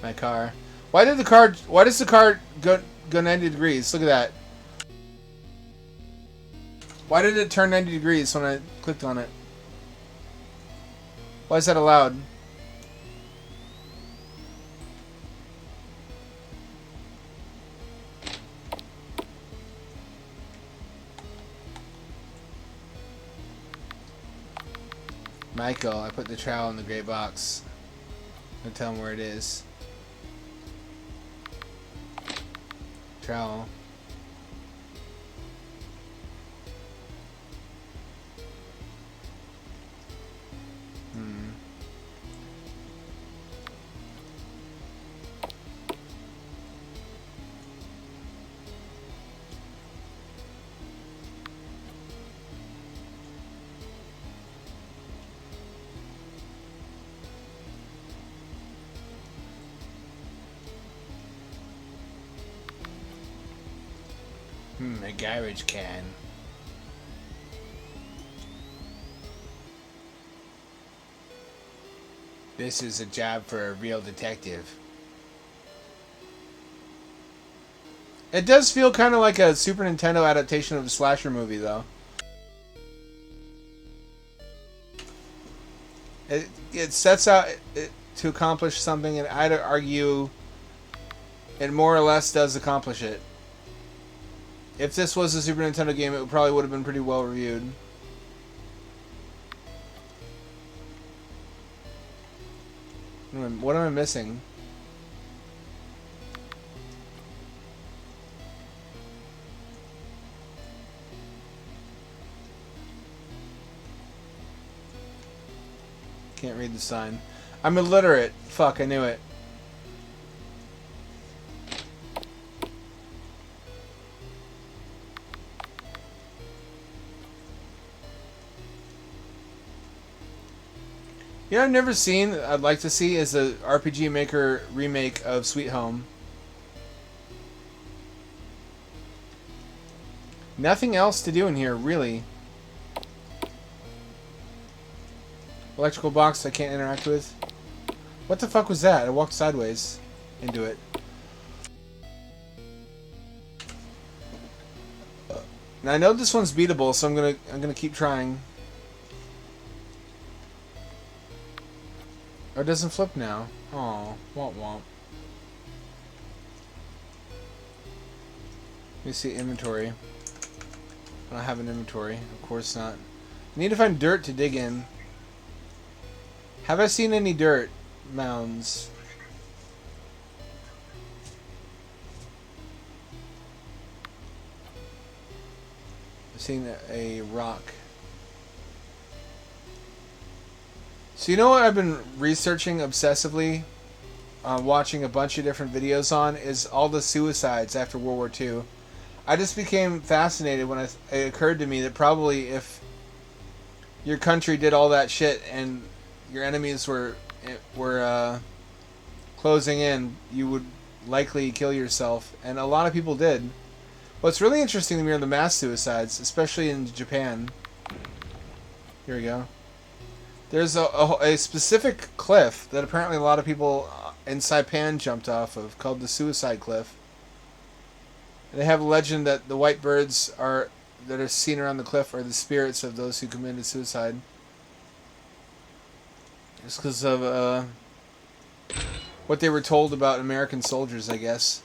My car. Why does the car go 90 degrees? Look at that. Why did it turn 90 degrees when I clicked on it? Why is that allowed? Michael, I put the trowel in the gray box. Don't tell him where it is. Trowel. A garbage can. This is a job for a real detective. It does feel kind of like a Super Nintendo adaptation of a slasher movie, though. It sets out to accomplish something, and I'd argue it more or less does accomplish it. If this was a Super Nintendo game, it probably would have been pretty well reviewed. What am I missing? Can't read the sign. I'm illiterate. Fuck, I knew it. You know, I've never seen, I'd like to see, is a RPG Maker remake of Sweet Home. Nothing else to do in here, really. Electrical box I can't interact with. What the fuck was that? I walked sideways into it. Now I know this one's beatable, so I'm gonna keep trying. Oh, it doesn't flip now. Oh, womp womp. Let me see inventory. I don't have an inventory. Of course not. I need to find dirt to dig in. Have I seen any dirt mounds? I've seen a rock. So you know what I've been researching obsessively, watching a bunch of different videos on, is all the suicides after World War II. I just became fascinated when it occurred to me that probably if your country did all that shit and your enemies were closing in, you would likely kill yourself, and a lot of people did. What's really interesting to me are the mass suicides, especially in Japan. Here we go. There's a specific cliff that apparently a lot of people in Saipan jumped off of, called the Suicide Cliff. And they have a legend that the white birds that are seen around the cliff are the spirits of those who committed suicide. Just because of what they were told about American soldiers, I guess.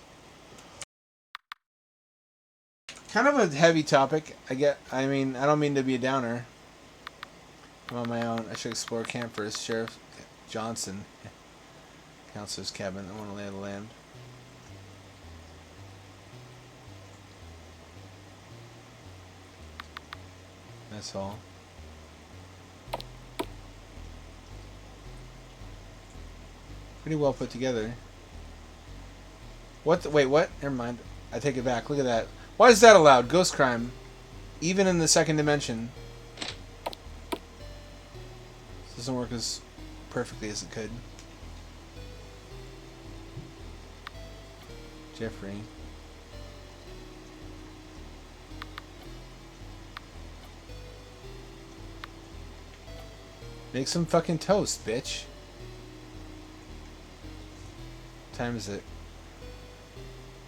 Kind of a heavy topic. I mean, I don't mean to be a downer. I'm on my own. I should explore camp first. Sheriff Johnson. Counselor's cabin. I want to lay the land. That's all. Pretty well put together. What? Wait, what? Never mind. I take it back. Look at that. Why is that allowed? Ghost crime. Even in the second dimension. This doesn't work as perfectly as it could. Jeffrey. Make some fucking toast, bitch. What time is it?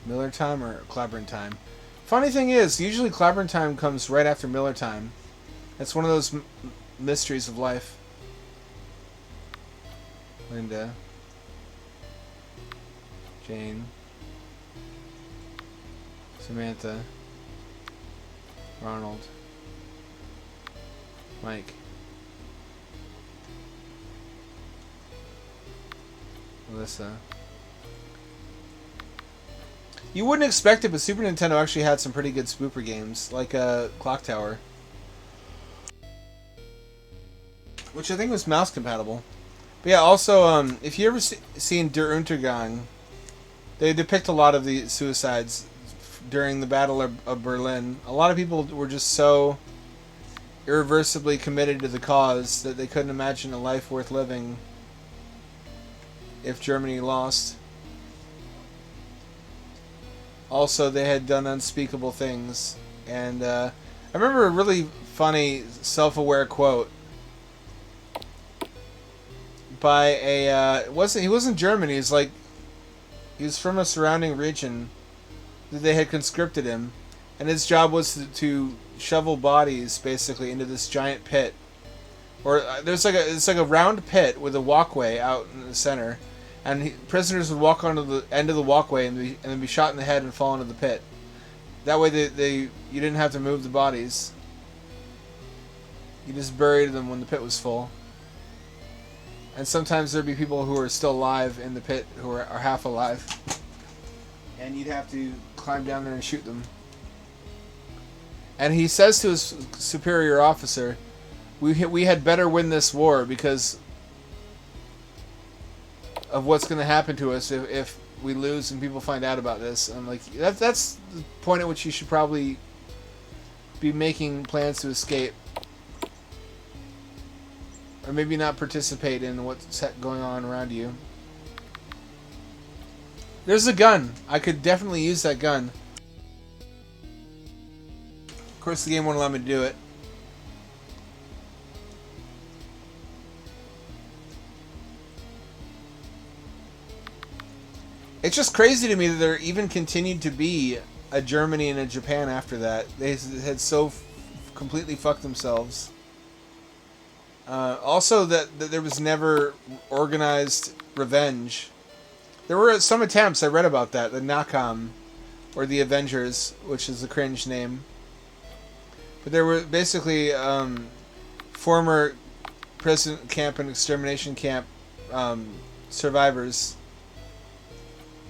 Miller time or Clyburn time? Funny thing is, usually Clyburn time comes right after Miller time. It's one of those mysteries of life. Linda. Jane. Samantha. Ronald. Mike. Melissa. You wouldn't expect it, but Super Nintendo actually had some pretty good spooper games, like Clock Tower, which I think was mouse compatible. But yeah, also, if you ever seen Der Untergang, they depict a lot of the suicides during the Battle of Berlin. A lot of people were just so irreversibly committed to the cause that they couldn't imagine a life worth living if Germany lost. Also, they had done unspeakable things. And I remember a really funny, self-aware quote by a... he wasn't German. He was from a surrounding region that they had conscripted him. And his job was to shovel bodies, basically, into this giant pit. Or it's like a round pit with a walkway out in the center. And prisoners would walk onto the end of the walkway and then be shot in the head and fall into the pit. That way you didn't have to move the bodies. You just buried them when the pit was full. And sometimes there'd be people who are still alive in the pit who are half alive. And you'd have to climb down there and shoot them. And he says to his superior officer, we had better win this war because of what's going to happen to us if we lose and people find out about this. I'm like, that's the point at which you should probably be making plans to escape. Or maybe not participate in what's going on around you. There's a gun. I could definitely use that gun. Of course, the game won't allow me to do it. It's just crazy to me that there even continued to be a Germany and a Japan after that. They had so completely fucked themselves. Also, that there was never organized revenge. There were some attempts, I read about that, the Nakam, or the Avengers, which is a cringe name. But there were basically former prison camp and extermination camp survivors,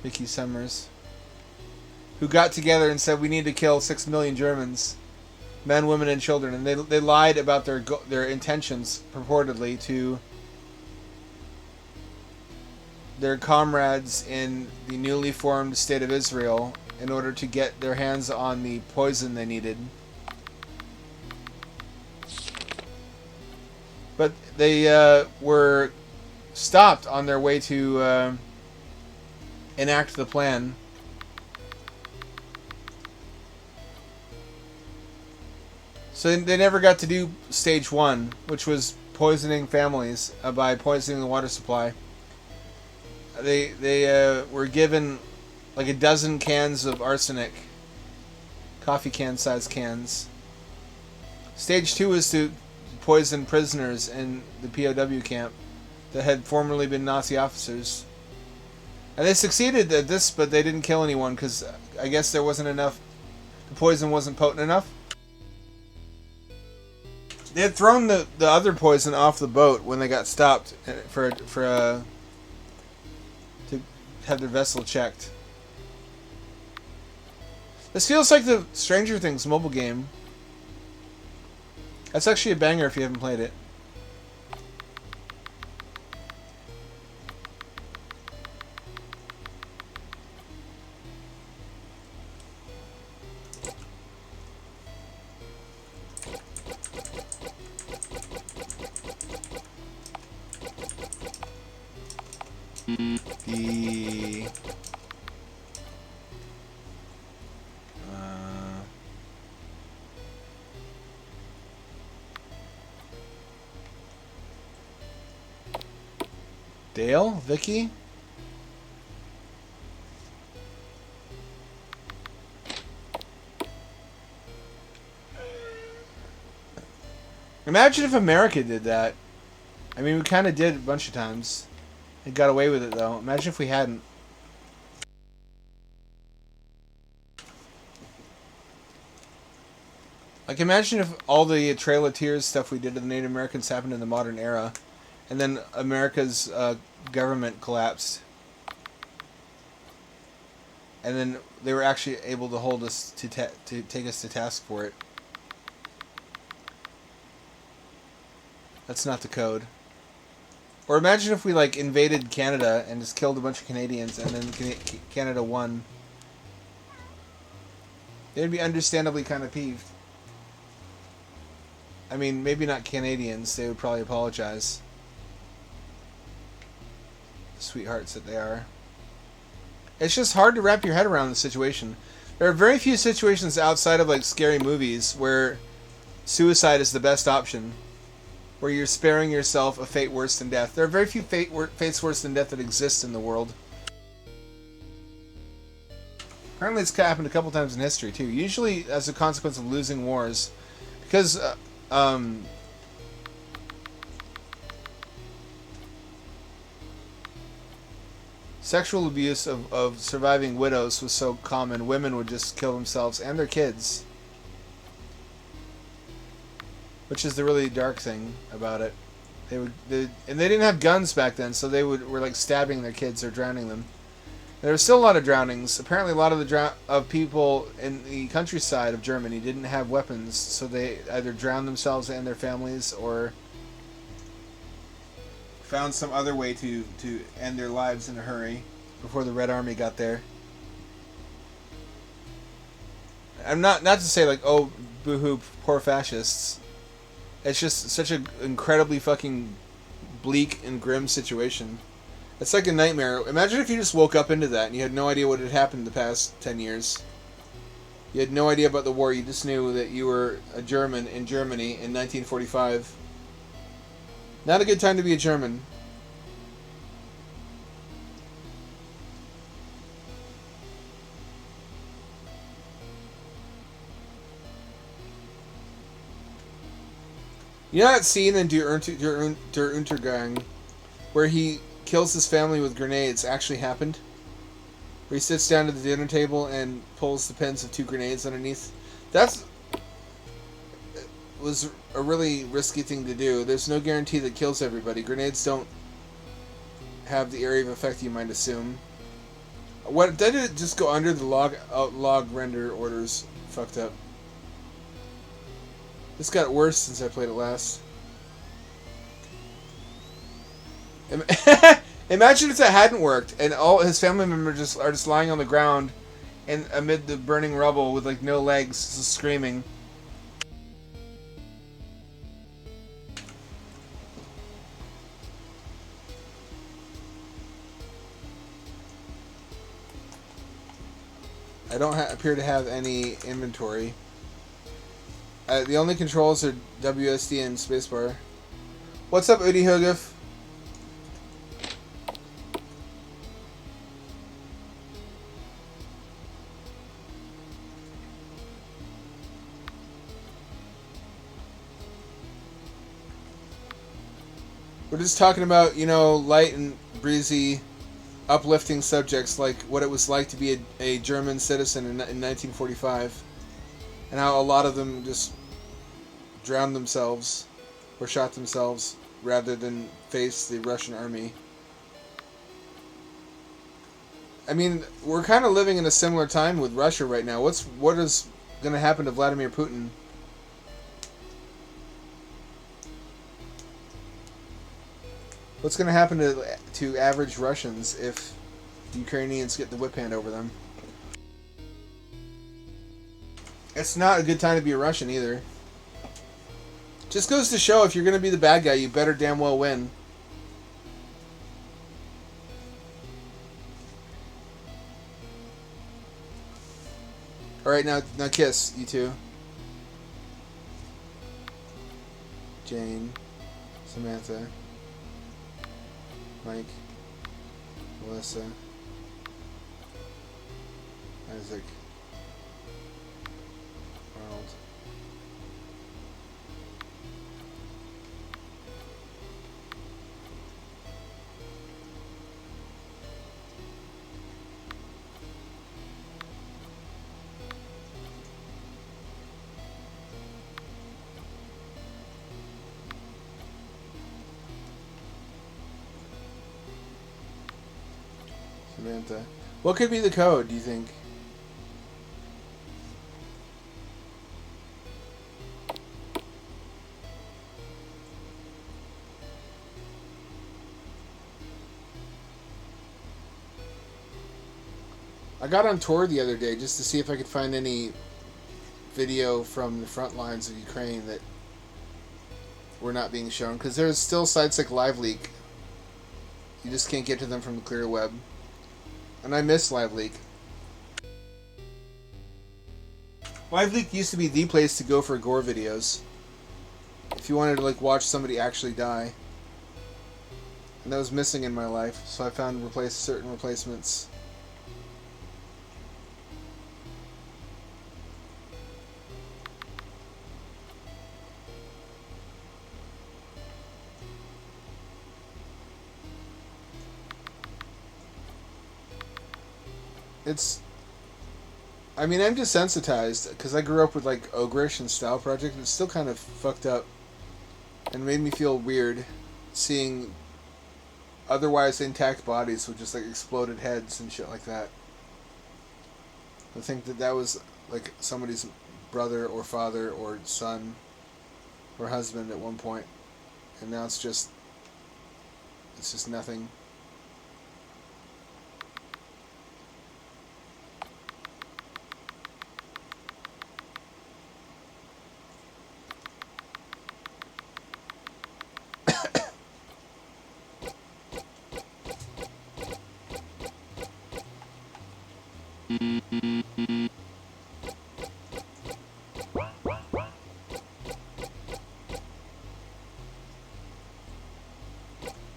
Mickey Summers, who got together and said we need to kill 6 million Germans, men, women, and children, and they lied about their intentions purportedly to their comrades in the newly formed state of Israel in order to get their hands on the poison they needed. But they were stopped on their way to enact the plan. So they never got to do stage 1, which was poisoning families by poisoning the water supply. They were given like a dozen cans of arsenic, coffee can size cans. Stage 2 was to poison prisoners in the POW camp that had formerly been Nazi officers. And they succeeded at this, but they didn't kill anyone because I guess there wasn't enough. The poison wasn't potent enough. They had thrown the other poison off the boat when they got stopped to have their vessel checked. This feels like the Stranger Things mobile game. That's actually a banger if you haven't played it. The Dale? Vicky? Imagine if America did that. I mean, we kind of did a bunch of times. And got away with it, though. Imagine if we hadn't. Like, imagine if all the Trail of Tears stuff we did to the Native Americans happened in the modern era. And then America's government collapsed. And then they were actually able to hold us to take us to task for it. That's not the code. Or imagine if we like invaded Canada and just killed a bunch of Canadians, and then Canada won. They'd be understandably kind of peeved. I mean, maybe not Canadians. They would probably apologize. Sweethearts that they are. It's just hard to wrap your head around the situation. There are very few situations outside of like scary movies where suicide is the best option. Where you're sparing yourself a fate worse than death. There are very few fates worse than death that exist in the world. Apparently it's happened a couple times in history too. Usually as a consequence of losing wars. Because sexual abuse of surviving widows was so common, women would just kill themselves and their kids. Which is the really dark thing about it. And they didn't have guns back then, so they were like stabbing their kids or drowning them. There were still a lot of drownings. Apparently, a lot of people in the countryside of Germany didn't have weapons, so they either drowned themselves and their families, or found some other way to end their lives in a hurry before the Red Army got there. I'm not to say like, oh, boo-hoo, poor fascists. It's just such an incredibly fucking bleak and grim situation. It's like a nightmare. Imagine if you just woke up into that and you had no idea what had happened the past 10 years. You had no idea about the war. You just knew that you were a German in Germany in 1945. Not a good time to be a German. You know that scene in Der Untergang where he kills his family with grenades actually happened? Where he sits down at the dinner table and pulls the pins of 2 grenades underneath? Was a really risky thing to do. There's no guarantee that kills everybody. Grenades don't have the area of effect you might assume. What did it just go under the log render orders? Fucked up. This got worse since I played it last. Imagine if that hadn't worked and all his family members are just lying on the ground and amid the burning rubble with like no legs, just screaming. I don't appear to have any inventory. The only controls are WSD and spacebar. What's up, Udi Hugif? We're just talking about, you know, light and breezy, uplifting subjects like what it was like to be a German citizen in 1945. And how a lot of them just drowned themselves or shot themselves rather than face the Russian army. I mean, we're kind of living in a similar time with Russia right now. What is going to happen to Vladimir Putin? What's going to happen to average Russians if the Ukrainians get the whip hand over them? It's not a good time to be a Russian either. Just goes to show, if you're going to be the bad guy, you better damn well win. Alright, now kiss, you two. Jane, Samantha, Mike, Melissa, Isaac, Arnold. Samantha. What could be the code, do you think? I got on tour the other day just to see if I could find any video from the front lines of Ukraine that were not being shown, because there's still sites like LiveLeak. You just can't get to them from the clear web. And I miss LiveLeak. LiveLeak used to be the place to go for gore videos. If you wanted to watch somebody actually die. And that was missing in my life, so I found certain replacements. I mean, I'm desensitized, because I grew up with, Ogrish and Style Project, and it's still kind of fucked up, and made me feel weird, seeing otherwise intact bodies with just, exploded heads and shit like that. I think that was, somebody's brother or father or son or husband at one point, and now it's just nothing.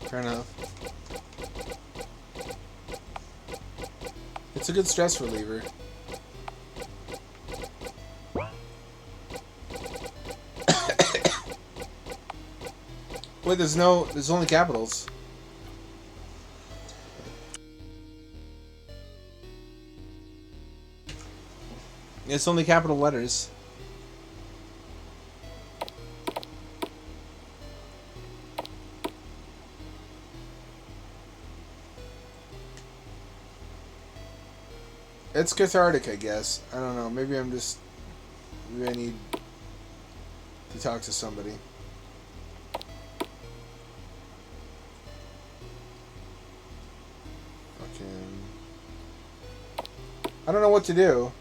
Fair enough. It's a good stress reliever. Wait, there's only capitals. It's only capital letters. It's cathartic, I guess. I don't know. Maybe I need to talk to somebody. Fucking... I don't know what to do.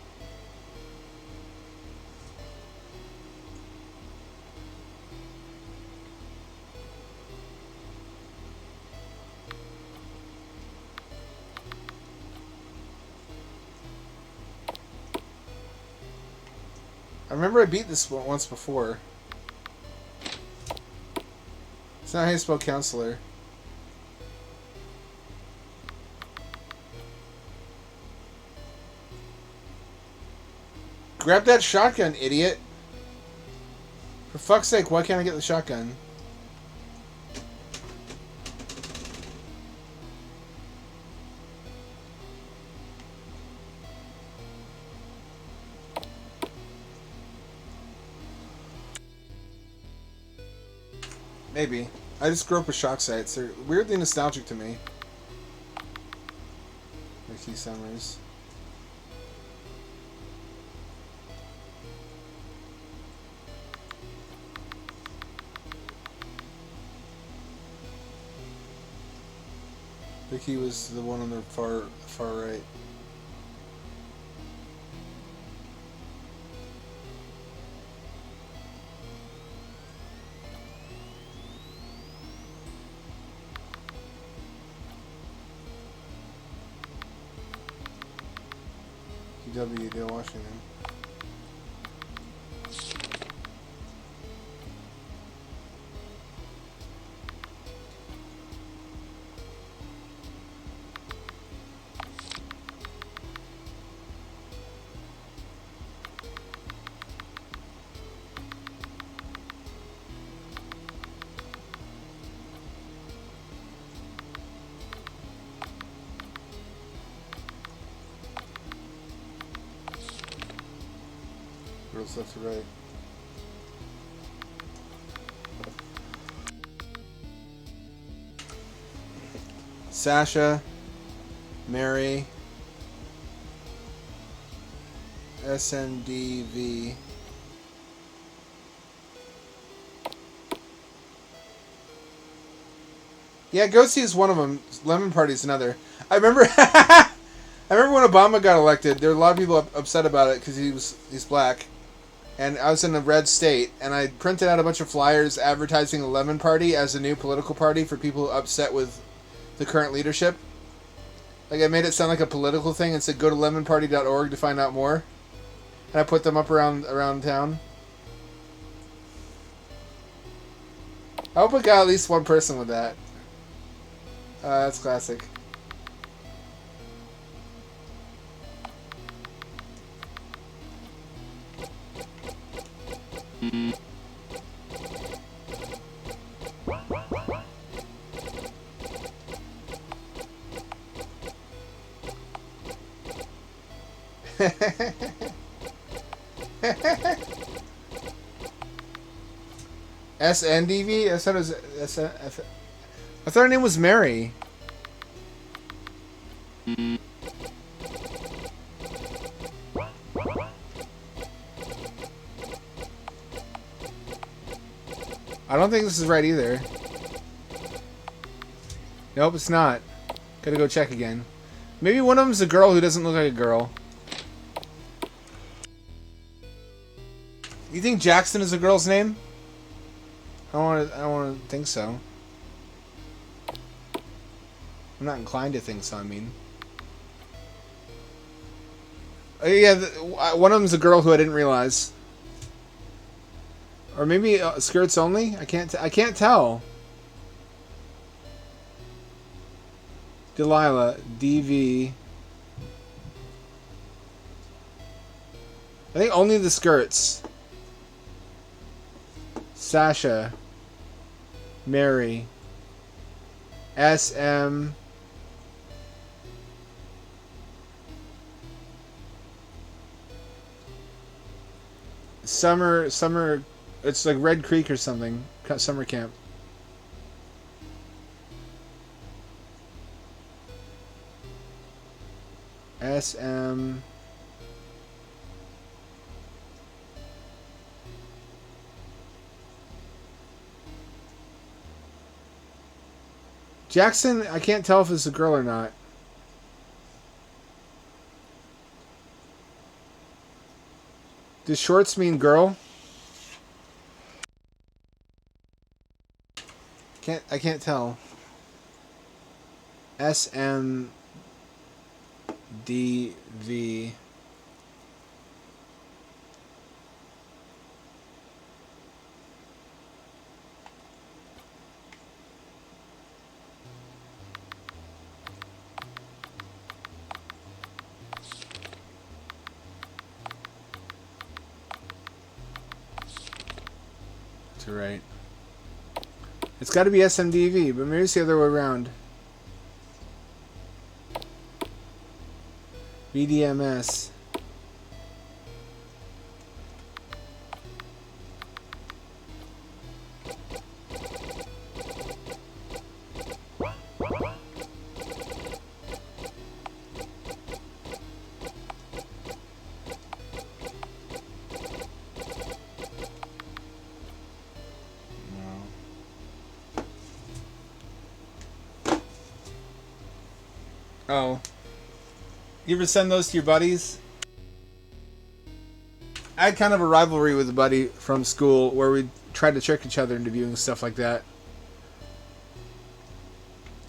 I remember I beat this one once before. It's not how you spell counselor. Grab that shotgun, idiot! For fuck's sake, why can't I get the shotgun? Maybe. I just grew up with shock sites. They're weirdly nostalgic to me. Ricky Summers. Ricky was the one on the far right. W. Dale Washington. Girls left to right. Sasha, Mary, SNDV. Yeah, Ghosty is one of them. Lemon Party is another. I remember. I remember when Obama got elected. There were a lot of people upset about it because he's black, and I was in a red state, and I printed out a bunch of flyers advertising the Lemon Party as a new political party for people upset with the current leadership. Like, I made it sound like a political thing and said go to lemonparty.org to find out more. And I put them up around town. I hope I got at least one person with that. That's classic. SNDV? I thought it was I thought her name was Mary. I don't think this is right either. Nope, it's not. Gotta go check again. Maybe one of them's a girl who doesn't look like a girl. You think Jackson is a girl's name? I don't want to think so. I'm not inclined to think so, I mean. Yeah, one of them's a girl who I didn't realize. Or maybe skirts only? I can't tell. Delilah, DV. I think only the skirts. Sasha, Mary, SM, Summer, it's like Red Creek or something, summer camp. SM. Jackson, I can't tell if it's a girl or not. Does shorts mean girl? I can't tell. SMDV. Right. It's got to be SMDV, but maybe it's the other way around. BDMS. Oh. You ever send those to your buddies? I had kind of a rivalry with a buddy from school where we tried to trick each other into viewing stuff like that.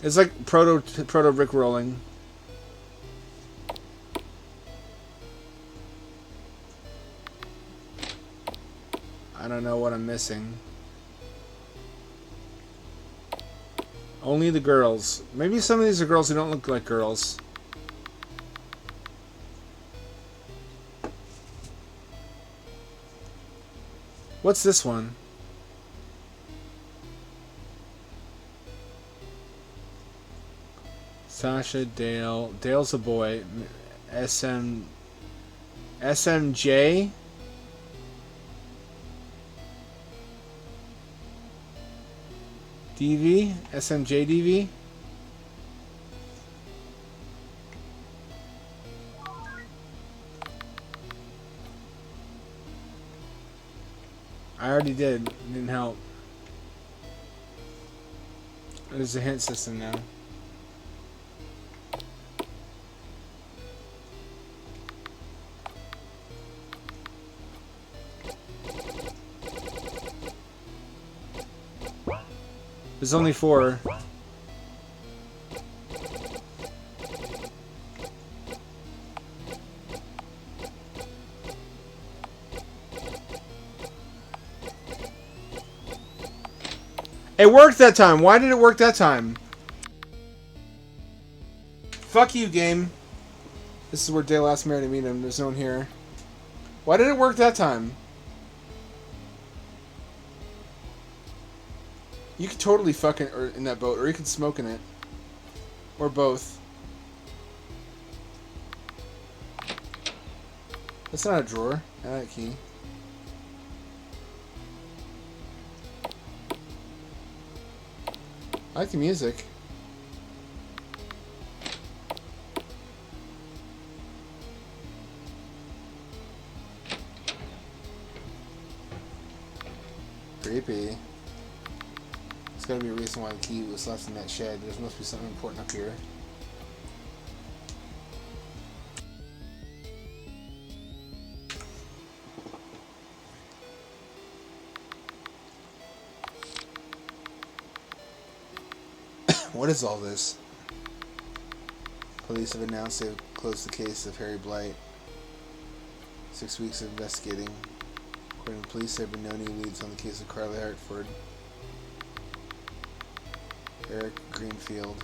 It's like proto Rickrolling. I don't know what I'm missing. Only the girls. Maybe some of these are girls who don't look like girls. What's this one? Sasha, Dale. Dale's a boy. SMJ? DV? SMJ DV? I already did. It didn't help. There's a hint system now. There's only 4. It worked that time. Why did it work that time? Fuck you, game. This is where Dale asked Mary to meet him. There's no one here. Why did it work that time? You could totally fuck in that boat, or you could smoke in it. Or both. That's not a drawer. I like key. I like the music. Creepy. There's gotta be a reason why the key was left in that shed. There must be something important up here. What is all this? Police have announced they've closed the case of Harry Blight. 6 weeks of investigating. According to police, there have been no new leads on the case of Carly Hartford. Eric Greenfield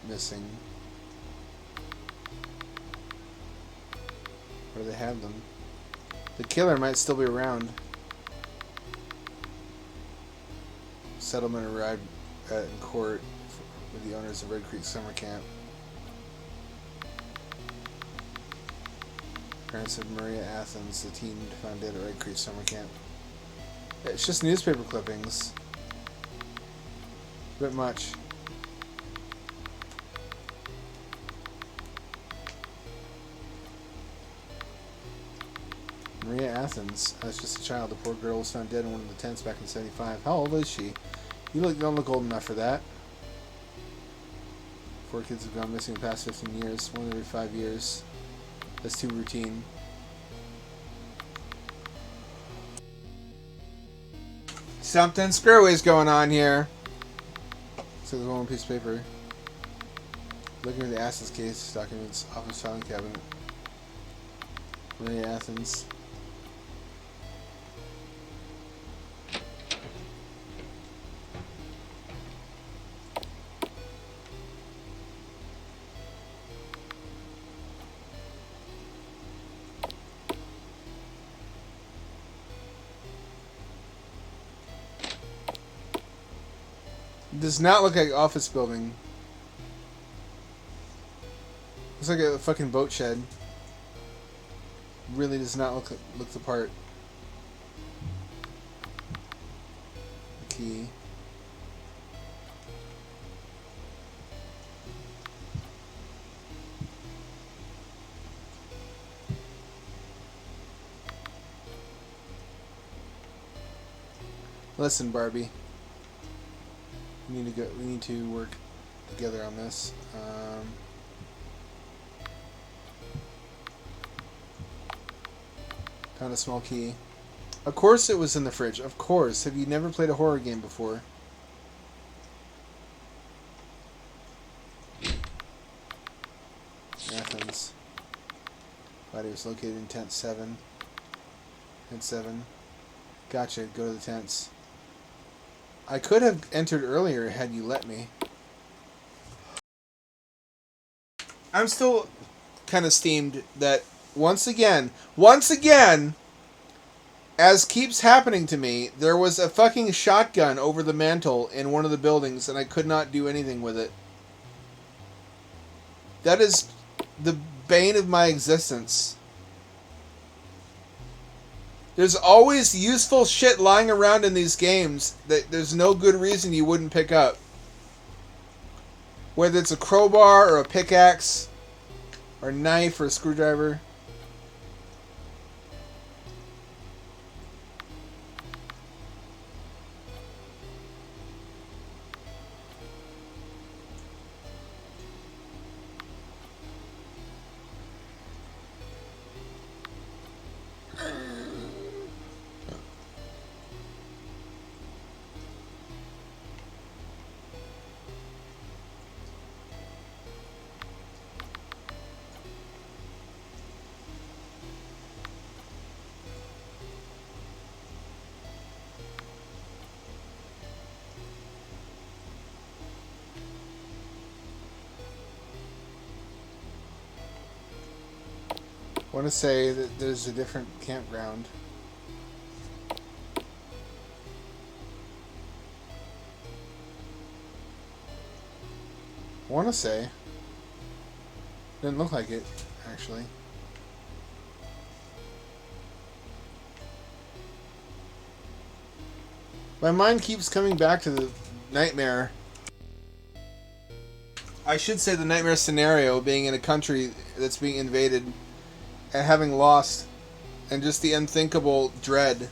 missing. Where do they have them? The killer might still be around. Settlement arrived in court with the owners of Red Creek Summer Camp. Parents of Maria Athens, the teen found dead at Red Creek Summer Camp. It's just newspaper clippings. A bit much. Maria Athens. I was just a child. The poor girl was found dead in one of the tents back in '75. How old is she? You don't look old enough for that. 4 kids have gone missing in the past 15 years. 1 every 5 years. That's too routine. Something screwy is going on here. So there's one piece of paper. Looking at the Athens case documents, office filing cabinet. Maria Athens. Does not look like office building. Looks like a fucking boat shed. Really does not look the part. The key. Listen, Barbie. We need to work together on this. Found a small key. Of course it was in the fridge. Of course. Have you never played a horror game before? Athens. Body was located in tent 7. Tent 7. Gotcha. Go to the tents. I could have entered earlier had you let me. I'm still kind of steamed that once again, as keeps happening to me, there was a fucking shotgun over the mantle in one of the buildings and I could not do anything with it. That is the bane of my existence. There's always useful shit lying around in these games that there's no good reason you wouldn't pick up. Whether it's a crowbar or a pickaxe or a knife or a screwdriver. I want to say that there's a different campground. I want to say. Didn't look like it, actually. My mind keeps coming back to the nightmare. I should say the nightmare scenario being in a country that's being invaded and having lost and just the unthinkable dread.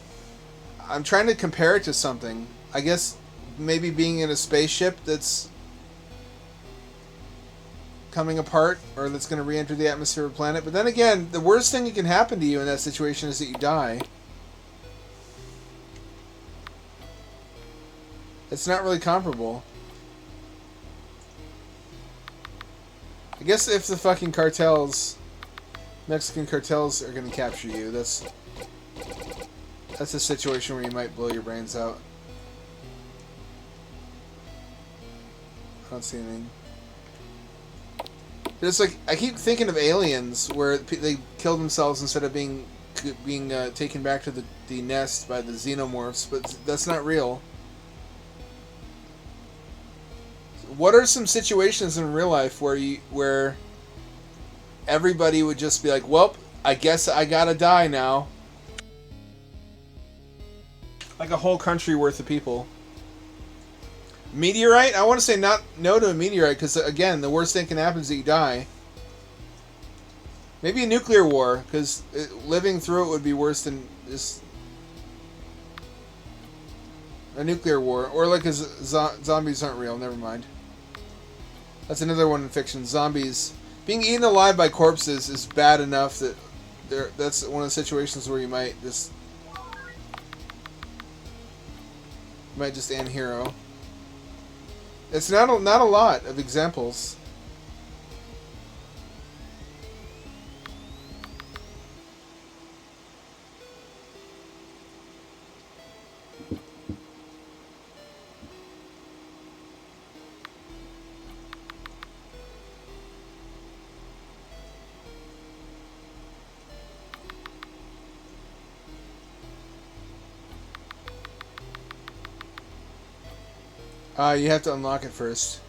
I'm trying to compare it to something. I guess maybe being in a spaceship that's coming apart or that's going to re-enter the atmosphere of the planet. But then again, the worst thing that can happen to you in that situation is that you die. It's not really comparable. I guess if the fucking cartels, Mexican cartels, are going to capture you, that's a situation where you might blow your brains out. I don't see anything. There's like, I keep thinking of Aliens, where they kill themselves instead of being taken back to the nest by the xenomorphs, but that's not real. What are some situations in real life where everybody would just be like, well, I guess I gotta die now? Like a whole country worth of people. Meteorite? I want to say no to a meteorite, because again, the worst thing can happen is that you die. Maybe a nuclear war, because living through it would be worse than just a nuclear war. Or like zombies aren't real, never mind. That's another one in fiction. Zombies. Being eaten alive by corpses is bad enough that that's one of the situations where you might just end hero. It's not a lot of examples. You have to unlock it first.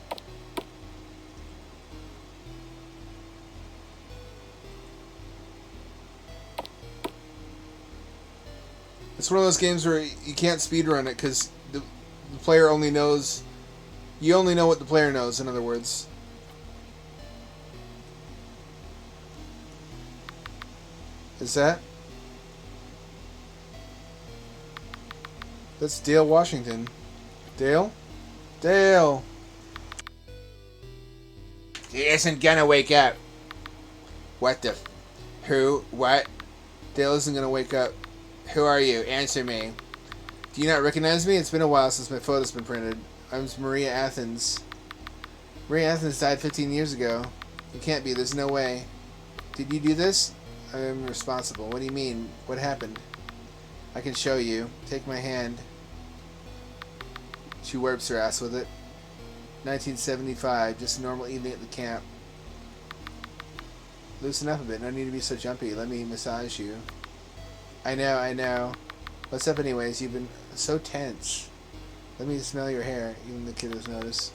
It's one of those games where you can't speedrun it because the player only knows... You only know what the player knows, in other words. Is that? That's Dale Washington. Dale? Dale! He isn't gonna wake up. What the... Who? What? Dale isn't gonna wake up. Who are you? Answer me. Do you not recognize me? It's been a while since my photo's been printed. I'm Maria Athens. Maria Athens died 15 years ago. You can't be. There's no way. Did you do this? I'm responsible. What do you mean? What happened? I can show you. Take my hand. She wipes her ass with it. 1975. Just a normal evening at the camp. Loosen up a bit. No need to be so jumpy. Let me massage you. I know. What's up anyways? You've been so tense. Let me smell your hair. Even the kiddos notice.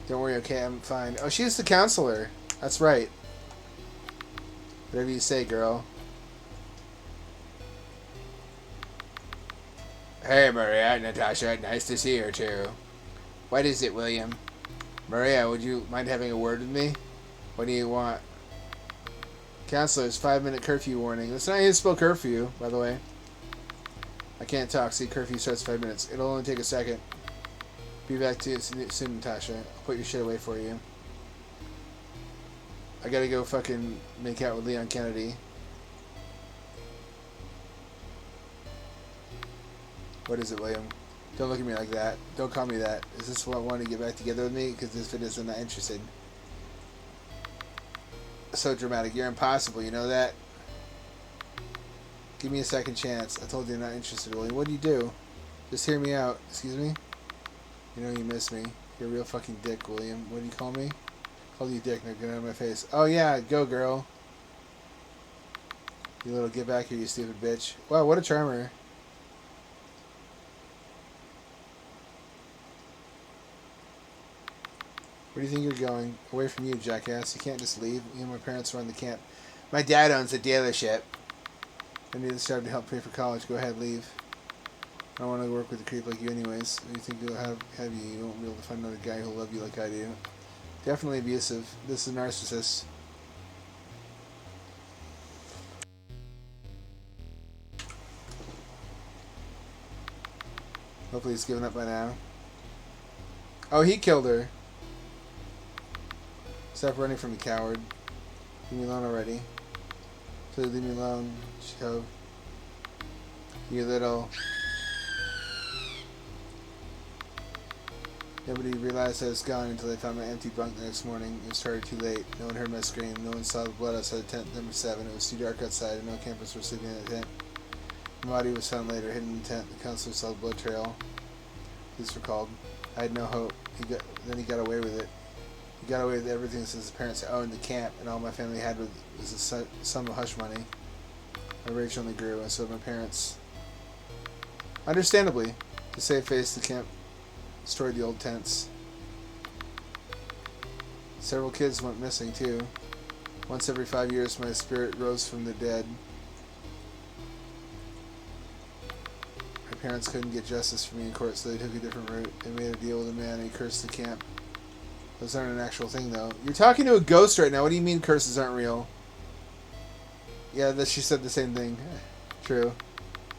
Don't worry, okay? I'm fine. Oh, she's the counselor. That's right. Whatever you say, girl. Hey, Maria, Natasha. Nice to see you, too. What is it, William? Maria, would you mind having a word with me? What do you want? Counselors, 5-minute curfew warning. That's not how you spell curfew, by the way. I can't talk. See, curfew starts 5 minutes. It'll only take a second. Be back to you soon, Natasha. I'll put your shit away for you. I gotta go fucking make out with Leon Kennedy. What is it, William? Don't look at me like that. Don't call me that. Is this what wanting to get back together with me? Because if it is, I'm not interested. So dramatic. You're impossible. You know that? Give me a second chance. I told you I'm not interested, William. What do you do? Just hear me out. Excuse me? You know you miss me. You're a real fucking dick, William. What do you call me? Call you dick. Now get out of my face. Oh yeah, go girl. You little get back here, you stupid bitch. Wow, what a charmer. Where do you think you're going? Away from you, jackass. You can't just leave. Me and my parents run the camp. My dad owns a dealership. I need this job to help pay for college. Go ahead, leave. I don't want to work with a creep like you anyways. You think you'll have you? You won't be able to find another guy who'll love you like I do. Definitely abusive. This is a narcissist. Hopefully he's given up by now. Oh, he killed her. Stop running from me, coward. Leave me alone already. Please leave me alone, shove. You little... Nobody realized I was gone until they found my empty bunk the next morning. It was started too late. No one heard my scream. No one saw the blood outside tent number 7. It was too dark outside and no campers were sleeping in the tent. My body was found later, hidden in the tent. The counselor saw the blood trail. Police were called. I had no hope. Then he got away with it. He got away with everything since his parents owned the camp, and all my family had was a sum of hush money. My rage only grew, and so did my parents. Understandably, to save face, the camp destroyed the old tents. Several kids went missing, too. Once every 5 years, my spirit rose from the dead. My parents couldn't get justice for me in court, so they took a different route. They made a deal with a man, and he cursed the camp. Those aren't an actual thing, though. You're talking to a ghost right now. What do you mean curses aren't real? Yeah, she said the same thing. True.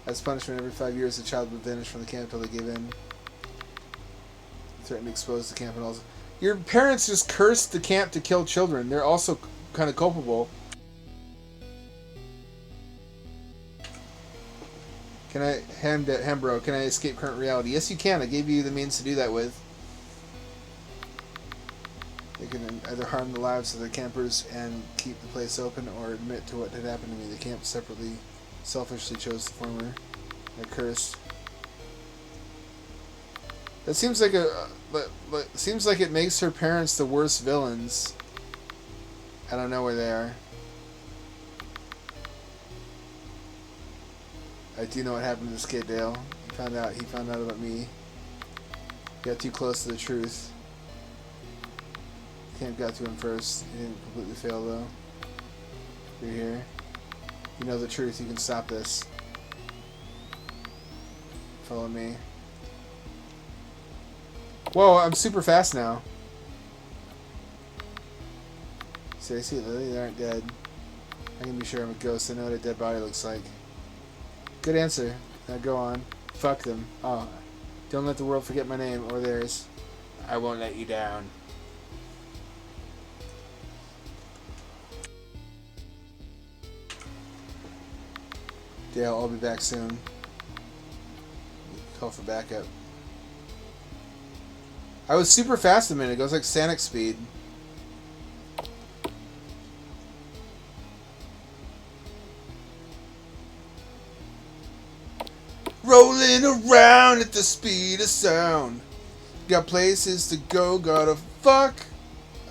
As punishment, every 5 years, a child would vanish from the camp until they gave in. Threatened to expose the camp and all. Your parents just cursed the camp to kill children. They're also kind of culpable. Can I, Hambro, can I escape current reality? Yes, you can. I gave you the means to do that with. They can either harm the lives of the campers and keep the place open, or admit to what had happened to me. The camp separately, selfishly chose the former. They're cursed. That seems like seems like it makes her parents the worst villains. I don't know where they are. I do know what happened to this kid, Dale. He found out about me. Got too close to the truth. Camp got to him first. He didn't completely fail though. You're here. You know the truth. You can stop this. Follow me. Whoa, I'm super fast now. Seriously, Lily, they aren't dead. I can be sure I'm a ghost. I know what a dead body looks like. Good answer. Now go on. Fuck them. Oh. Don't let the world forget my name or theirs. I won't let you down. Dale, I'll be back soon. Call for backup. I was super fast a minute ago. It was like Sonic speed. Rolling around at the speed of sound. Got places to go, gotta fuck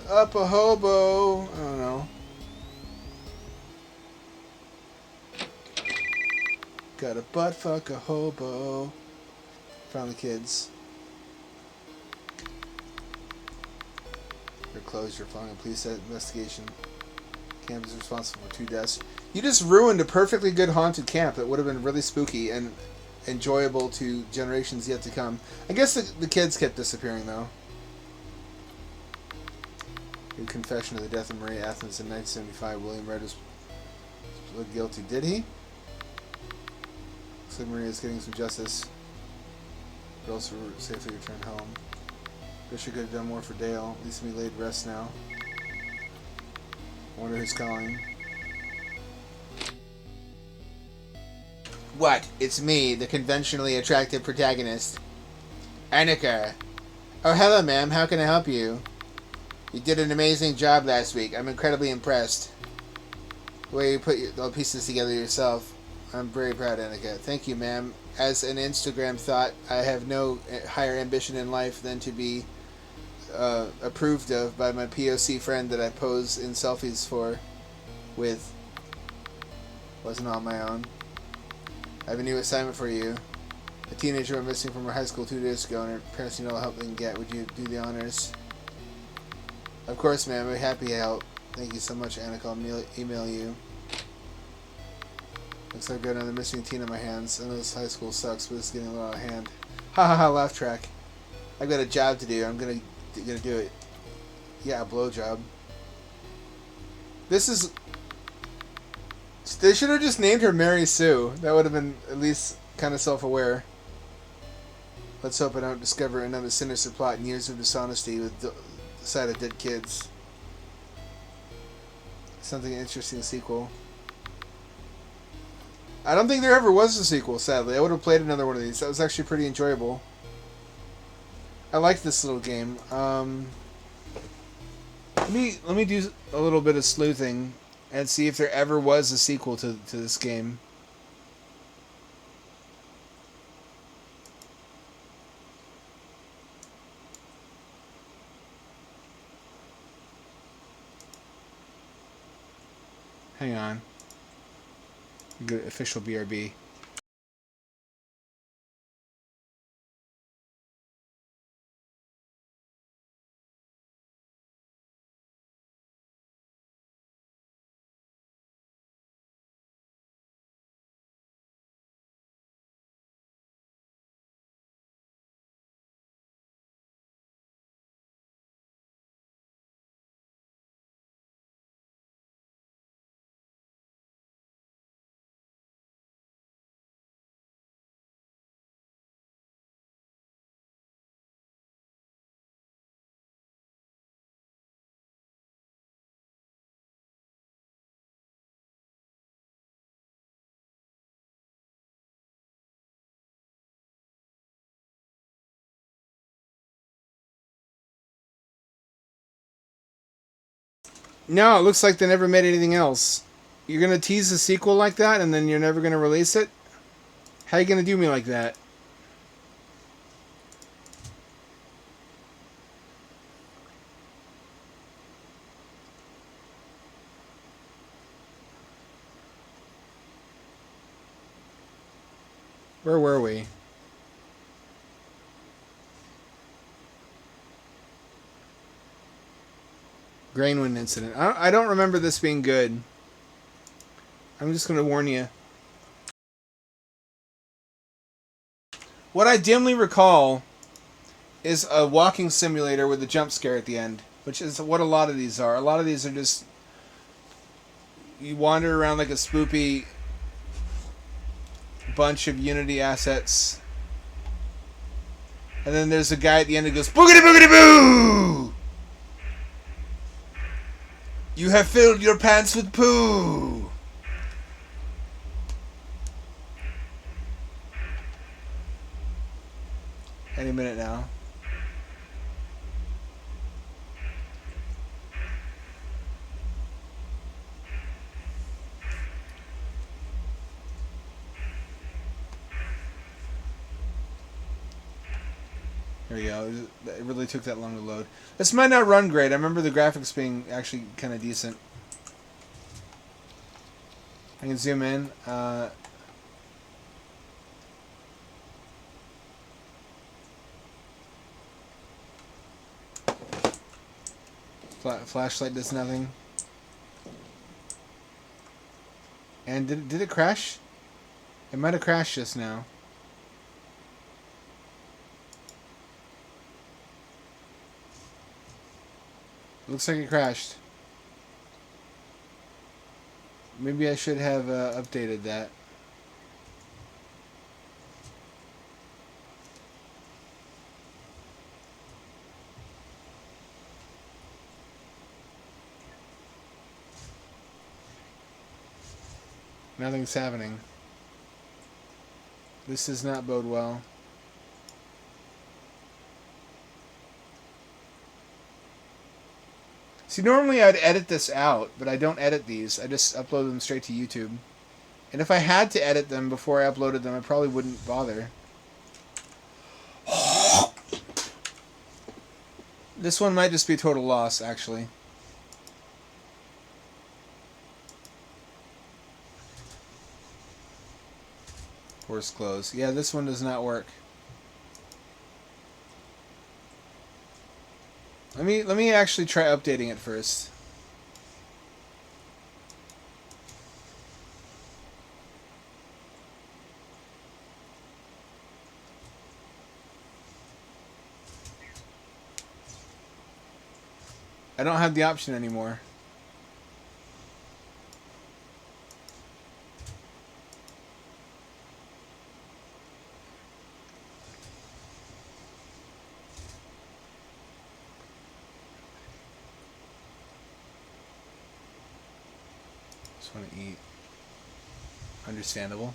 up a hobo. I don't know. Gotta butt fuck a hobo. Found the kids. They're closed. You're following a police investigation. Camp is responsible for 2 deaths. You just ruined a perfectly good haunted camp that would have been really spooky and enjoyable to generations yet to come. I guess the kids kept disappearing, though. In confession of the death of Maria Athens in 1975, William Red was pled guilty. Did he? Looks like Maria is getting some justice. Girls were safely returned home. Bishop could have done more for Dale. At least he laid rest now. I wonder who's calling. What? It's me, the conventionally attractive protagonist. Annika. Oh, hello, ma'am. How can I help you? You did an amazing job last week. I'm incredibly impressed. The way you put all the pieces together yourself. I'm very proud, Annika. Thank you, ma'am. As an Instagram thought, I have no higher ambition in life than to be approved of by my POC friend that I pose in selfies for with. Wasn't on my own. I have a new assignment for you. A teenager went missing from her high school 2 days ago and her parents need all the help they can get. Would you do the honors? Of course, ma'am. I'd be happy to help. Thank you so much, Annika. I'll email you. Looks like I've got another missing teen on my hands. I know this high school sucks, but it's getting a little out of hand. Ha ha ha, laugh track. I've got a job to do. I'm gonna do it. Yeah, a blowjob. This is... They should have just named her Mary Sue. That would have been at least kind of self-aware. Let's hope I don't discover another sinister plot and years of dishonesty with the side of dead kids. Something interesting sequel. I don't think there ever was a sequel, sadly. I would have played another one of these. That was actually pretty enjoyable. I like this little game. Let me do a little bit of sleuthing and see if there ever was a sequel to this game. Hang on. Good official BRB. No, it looks like they never made anything else. You're gonna tease a sequel like that and then you're never gonna release it? How you gonna do me like that? Where were we? Grainwind incident. I don't remember this being good. I'm just going to warn you. What I dimly recall is a walking simulator with a jump scare at the end, which is what a lot of these are. A lot of these are just... You wander around like a spoopy bunch of Unity assets. And then there's a guy at the end who goes, boogity boogity boo! You have filled your pants with poo! any minute now. There we go. It really took that long to load. This might not run great. I remember the graphics being actually kind of decent. I can zoom in. Flashlight does nothing. And did it crash? It might have crashed just now. Looks like it crashed. Maybe I should have updated that. Nothing's happening. This does not bode well. See, normally I'd edit this out, but I don't edit these. I just upload them straight to YouTube. And if I had to edit them before I uploaded them, I probably wouldn't bother. This one might just be a total loss, actually. Force close. Yeah, this one does not work. Let me actually try updating it first. I don't have the option anymore. Just want to eat. Understandable.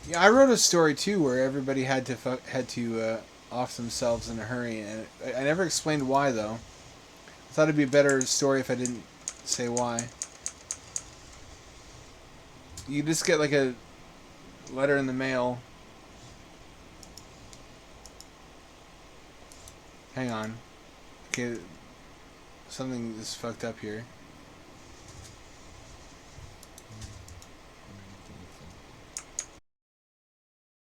Yeah, I wrote a story too where everybody had to off themselves in a hurry, and I never explained why though. I thought it'd be a better story if I didn't say why. You just get like a letter in the mail. Hang on. Okay, something is fucked up here.